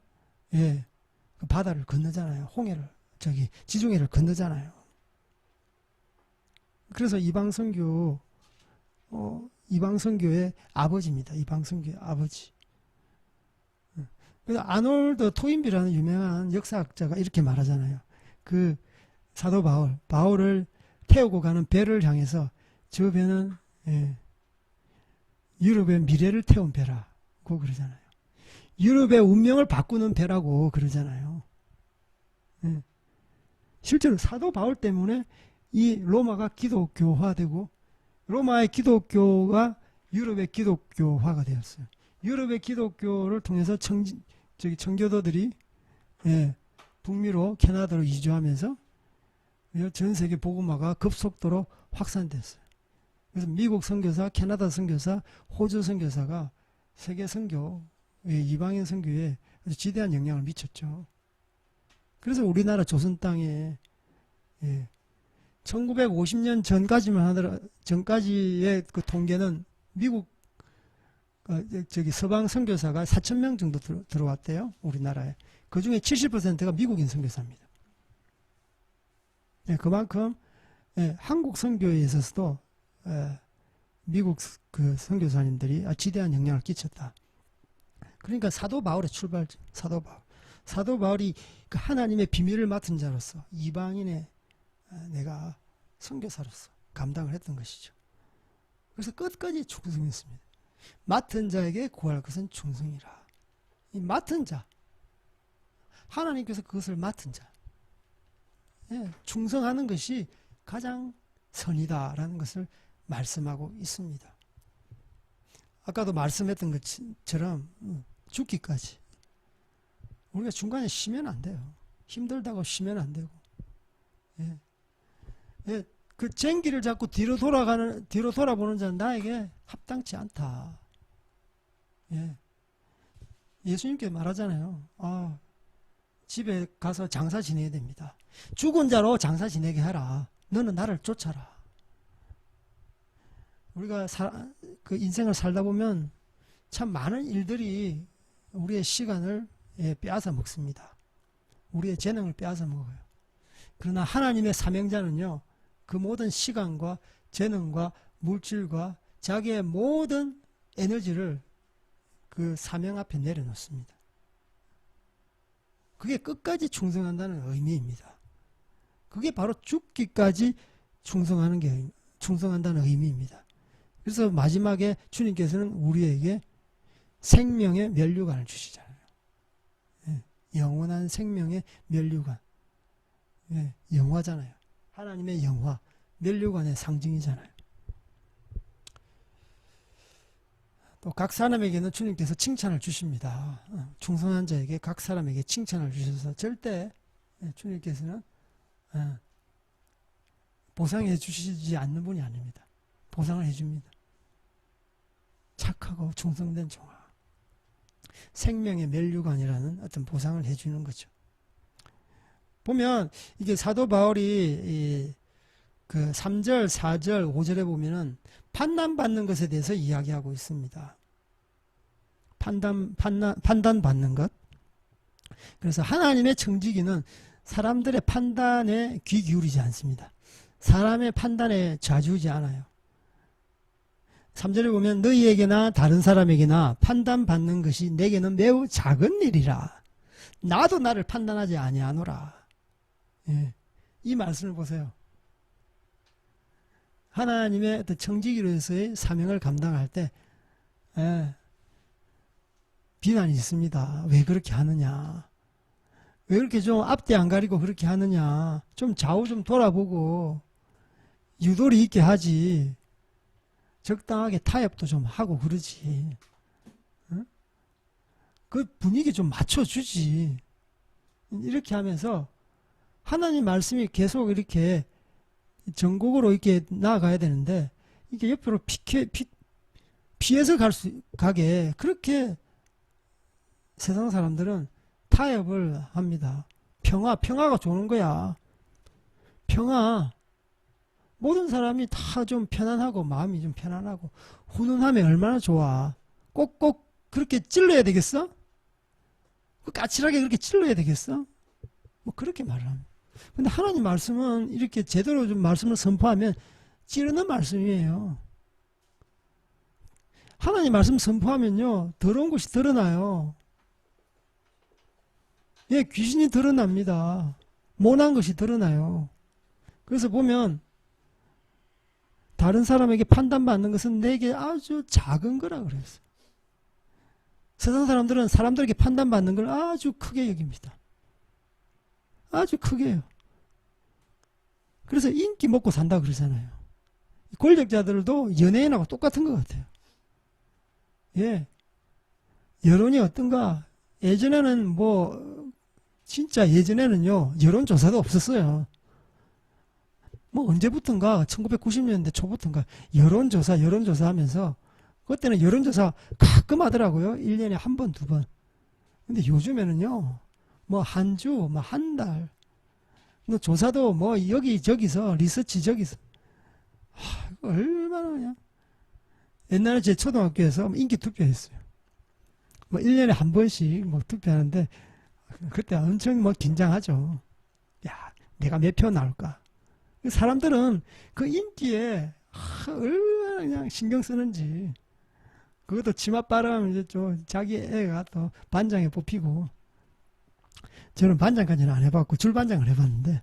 그 바다를 건너잖아요. 홍해를 지중해를 건너잖아요. 그래서 이방 선교의 아버지입니다. 이방 선교의 아버지. 그래서 아놀드 토인비라는 유명한 역사학자가 이렇게 말하잖아요. 그 사도 바울을 태우고 가는 배를 향해서 저 배는 유럽의 미래를 태운 배라고 그러잖아요. 유럽의 운명을 바꾸는 배라고 그러잖아요. 실제로 사도 바울 때문에 이 로마가 기독교화되고 로마의 기독교가 유럽의 기독교화가 되었어요. 유럽의 기독교를 통해서 청교도들이 북미로 캐나다로 이주하면서 전 세계 복음화가 급속도로 확산됐어요. 그래서 미국 선교사, 캐나다 선교사, 호주 선교사가 세계 선교, 이방인 선교에 아주 지대한 영향을 미쳤죠. 그래서 우리나라 조선 땅에 1950년 전까지의 그 통계는 미국 서방 선교사가 4,000명 정도 들어왔대요. 우리나라에. 그 중에 70%가 미국인 선교사입니다. 그만큼 한국 선교에 있어서도 미국 그 선교사님들이 지대한 영향을 끼쳤다. 그러니까 사도 바울의 출발점, 사도 바울이 그 하나님의 비밀을 맡은 자로서 이방인의 내가 선교사로서 감당을 했던 것이죠. 그래서 끝까지 충성했습니다. 맡은 자에게 구할 것은 충성이라. 이 맡은 자, 하나님께서 그것을 맡은 자, 충성하는 것이 가장 선이다라는 것을 말씀하고 있습니다. 아까도 말씀했던 것처럼 죽기까지 우리가 중간에 쉬면 안 돼요. 힘들다고 쉬면 안 되고, 그 쟁기를 잡고 뒤로 돌아보는 자는 나에게 합당치 않다. 예수님께 말하잖아요. 집에 가서 장사 지내야 됩니다. 죽은 자로 장사 지내게 하라. 너는 나를 쫓아라. 우리가 그 인생을 살다 보면 참 많은 일들이 우리의 시간을 빼앗아 먹습니다. 우리의 재능을 빼앗아 먹어요. 그러나 하나님의 사명자는요, 그 모든 시간과 재능과 물질과 자기의 모든 에너지를 그 사명 앞에 내려놓습니다. 그게 끝까지 충성한다는 의미입니다. 그게 바로 죽기까지 충성한다는 의미입니다. 그래서 마지막에 주님께서는 우리에게 생명의 면류관을 주시잖아요. 영원한 생명의 면류관. 영화잖아요. 하나님의 영화, 면류관의 상징이잖아요. 또 각 사람에게는 주님께서 칭찬을 주십니다. 충성한 자에게 각 사람에게 칭찬을 주셔서 절대 주님께서는 보상해 주시지 않는 분이 아닙니다. 보상을 해줍니다. 착하고 충성된 종아, 생명의 면류관이라는 어떤 보상을 해주는 거죠. 보면 이게 사도 바울이 그 3절, 4절, 5절에 보면은 판단받는 것에 대해서 이야기하고 있습니다. 판단받는 것. 그래서 하나님의 청지기는 사람들의 판단에 귀 기울이지 않습니다. 사람의 판단에 좌지우지 않아요. 3절에 보면 너희에게나 다른 사람에게나 판단받는 것이 내게는 매우 작은 일이라. 나도 나를 판단하지 아니하노라. 예, 이 말씀을 보세요. 하나님의 어떤 청지기로서의 사명을 감당할 때 비난이 있습니다. 왜 그렇게 하느냐? 왜 그렇게 좀 앞뒤 안 가리고 그렇게 하느냐? 좀 좌우 좀 돌아보고 유도리 있게 하지. 적당하게 타협도 좀 하고 그러지. 응? 그 분위기 좀 맞춰주지. 이렇게 하면서 하나님 말씀이 계속 이렇게 전국으로 이렇게 나아가야 되는데 이게 옆으로 피해서 가게 그렇게 세상 사람들은 타협을 합니다. 평화가 좋은 거야. 평화. 모든 사람이 다 좀 편안하고 마음이 좀 편안하고 훈훈하면 얼마나 좋아. 꼭꼭 그렇게 찔러야 되겠어? 까칠하게 그렇게 찔러야 되겠어? 뭐 그렇게 말을 합니다. 근데 하나님 말씀은 이렇게 제대로 좀 말씀을 선포하면 찌르는 말씀이에요. 하나님 말씀 선포하면요 더러운 것이 드러나요. 예, 귀신이 드러납니다. 모난 것이 드러나요. 그래서 보면 다른 사람에게 판단받는 것은 내게 아주 작은 거라 그랬어요. 세상 사람들은 사람들에게 판단받는 걸 아주 크게 여깁니다. 아주 크게요. 그래서 인기 먹고 산다 그러잖아요. 권력자들도 연예인하고 똑같은 것 같아요. 예. 여론이 어떤가? 예전에는 진짜 예전에는요, 여론조사도 없었어요. 언제부턴가, 1990년대 초부턴가, 여론조사 하면서, 그때는 여론조사 가끔 하더라고요. 1년에 한 번, 두 번. 근데 요즘에는요, 한 주, 한 달, 조사도 여기저기서, 리서치 저기서. 얼마나 그냥. 옛날에 제 초등학교에서 인기 투표했어요. 1년에 한 번씩 투표하는데, 그때 엄청 긴장하죠. 야, 내가 몇 표 나올까? 사람들은 그 인기에 얼마나 그냥 신경 쓰는지. 그것도 치맛바람 이제 좀 자기 애가 또 반장에 뽑히고. 저는 반장까지는 안 해봤고 줄반장을 해봤는데,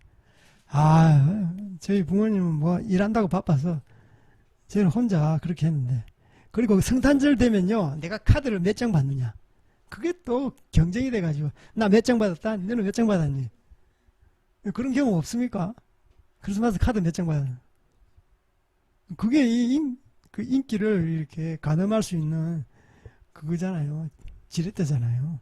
저희 부모님은 일한다고 바빠서 저는 혼자 그렇게 했는데, 그리고 성탄절 되면요, 내가 카드를 몇 장 받느냐. 그게 또 경쟁이 돼가지고, 나 몇 장 받았다? 너는 몇 장 받았니? 그런 경우 없습니까? 크리스마스 카드 몇 장 받았나? 그게 그 인기를 이렇게 가늠할 수 있는 그거잖아요. 지렛대잖아요.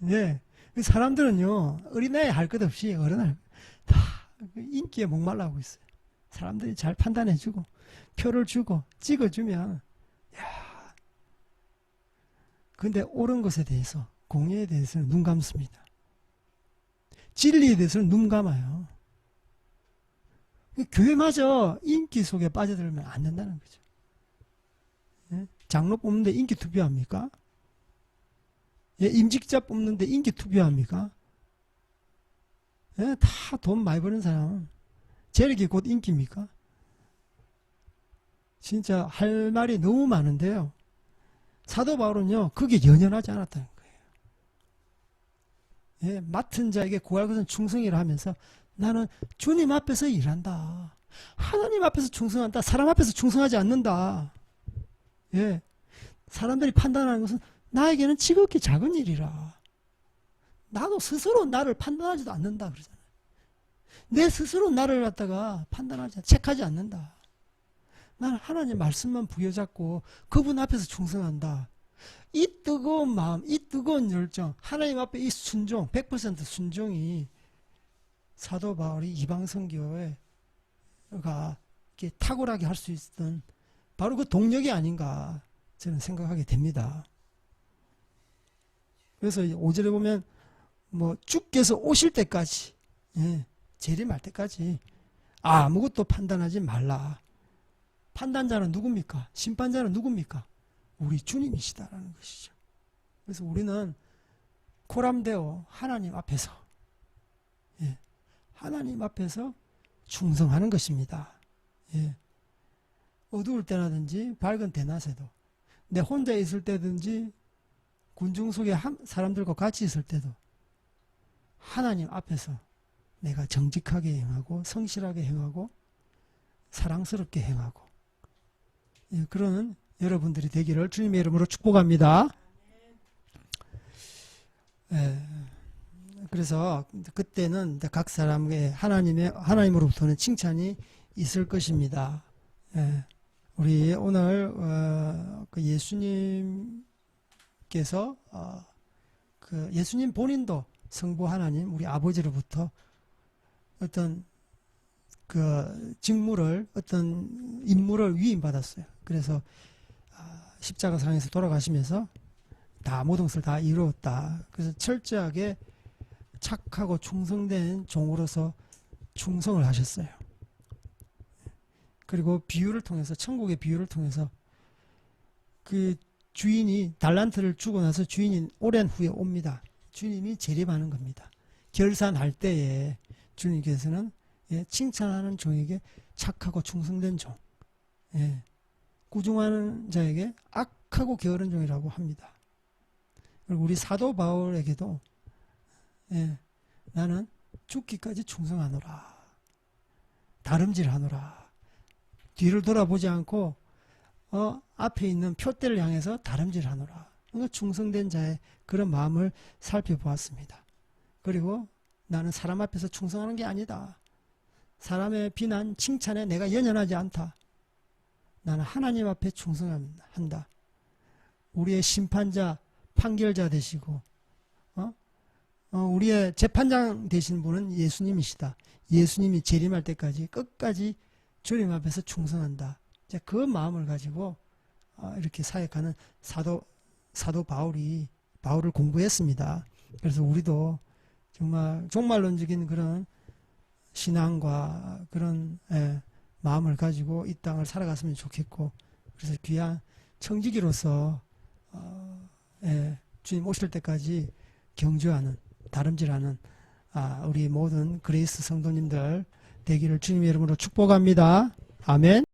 예. 사람들은요, 어린애 할 것 없이 어른을 다 인기에 목말라하고 있어요. 사람들이 잘 판단해주고, 표를 주고, 찍어주면, 야. 근데 옳은 것에 대해서, 공의에 대해서는 눈 감습니다. 진리에 대해서는 눈 감아요. 교회마저 인기 속에 빠져들면 안 된다는 거죠. 예? 장로 뽑는데 인기 투표합니까? 예, 임직자 뽑는데 인기 투표합니까? 예, 다 돈 많이 버는 사람은 재력이 곧 인기입니까? 진짜 할 말이 너무 많은데요. 사도 바울은요, 그게 연연하지 않았다는 거예요. 예, 맡은 자에게 구할 것은 충성이라 하면서 나는 주님 앞에서 일한다. 하나님 앞에서 충성한다. 사람 앞에서 충성하지 않는다. 예, 사람들이 판단하는 것은 나에게는 지극히 작은 일이라. 나도 스스로 나를 판단하지도 않는다 그러잖아요. 내 스스로 나를 갖다가 판단하지, 체크하지 않는다. 나는 하나님 말씀만 부여잡고 그분 앞에서 충성한다. 이 뜨거운 마음, 이 뜨거운 열정, 하나님 앞에 이 순종, 100% 순종이 사도 바울이 이방 선교가 이렇게 탁월하게 할 수 있었던 바로 그 동력이 아닌가 저는 생각하게 됩니다. 그래서 5절에 보면 주께서 오실 때까지, 예, 재림할 때까지 아무것도 판단하지 말라. 판단자는 누굽니까? 심판자는 누굽니까? 우리 주님이시다라는 것이죠. 그래서 우리는 코람데오 하나님 앞에서 하나님 앞에서 충성하는 것입니다. 예. 어두울 때라든지 밝은 대낮에도, 내 혼자 있을 때든지 군중 속에 사람들과 같이 있을 때도 하나님 앞에서 내가 정직하게 행하고 성실하게 행하고 사랑스럽게 행하고, 예, 그러는 여러분들이 되기를 주님의 이름으로 축복합니다. 예, 그래서 그때는 각 사람의 하나님으로부터는 칭찬이 있을 것입니다. 예, 우리 오늘 그 예수님께서 그 예수님 본인도 성부 하나님 우리 아버지로부터 어떤 그 직무를, 어떤 임무를 위임받았어요. 그래서 십자가상에서 돌아가시면서 다 모든 것을 다 이루었다. 그래서 철저하게 착하고 충성된 종으로서 충성을 하셨어요. 그리고 비유를 통해서, 천국의 비유를 통해서 그 주인이 달란트를 주고 나서 주인이 오랜 후에 옵니다. 주님이 재림하는 겁니다. 결산할 때에 주님께서는, 예, 칭찬하는 종에게 착하고 충성된 종, 예, 꾸중하는 자에게 악하고 게으른 종이라고 합니다. 그리고 우리 사도 바울에게도, 예, 나는 죽기까지 충성하노라, 다름질하노라, 뒤를 돌아보지 않고 앞에 있는 표대를 향해서 다름질하노라, 그러니까 충성된 자의 그런 마음을 살펴보았습니다. 그리고 나는 사람 앞에서 충성하는 게 아니다. 사람의 비난, 칭찬에 내가 연연하지 않다. 나는 하나님 앞에 충성한다. 우리의 심판자, 판결자 되시고 우리의 재판장 되신 분은 예수님이시다. 예수님이 재림할 때까지 끝까지 주님 앞에서 충성한다. 그 마음을 가지고 이렇게 사역하는 사도 바울을 공부했습니다. 그래서 우리도 정말 종말론적인 그런 신앙과 그런, 예, 마음을 가지고 이 땅을 살아갔으면 좋겠고, 그래서 귀한 청지기로서 예, 주님 오실 때까지 경주하는, 다름질하는 우리 모든 그레이스 성도님들 되기를 주님의 이름으로 축복합니다. 아멘.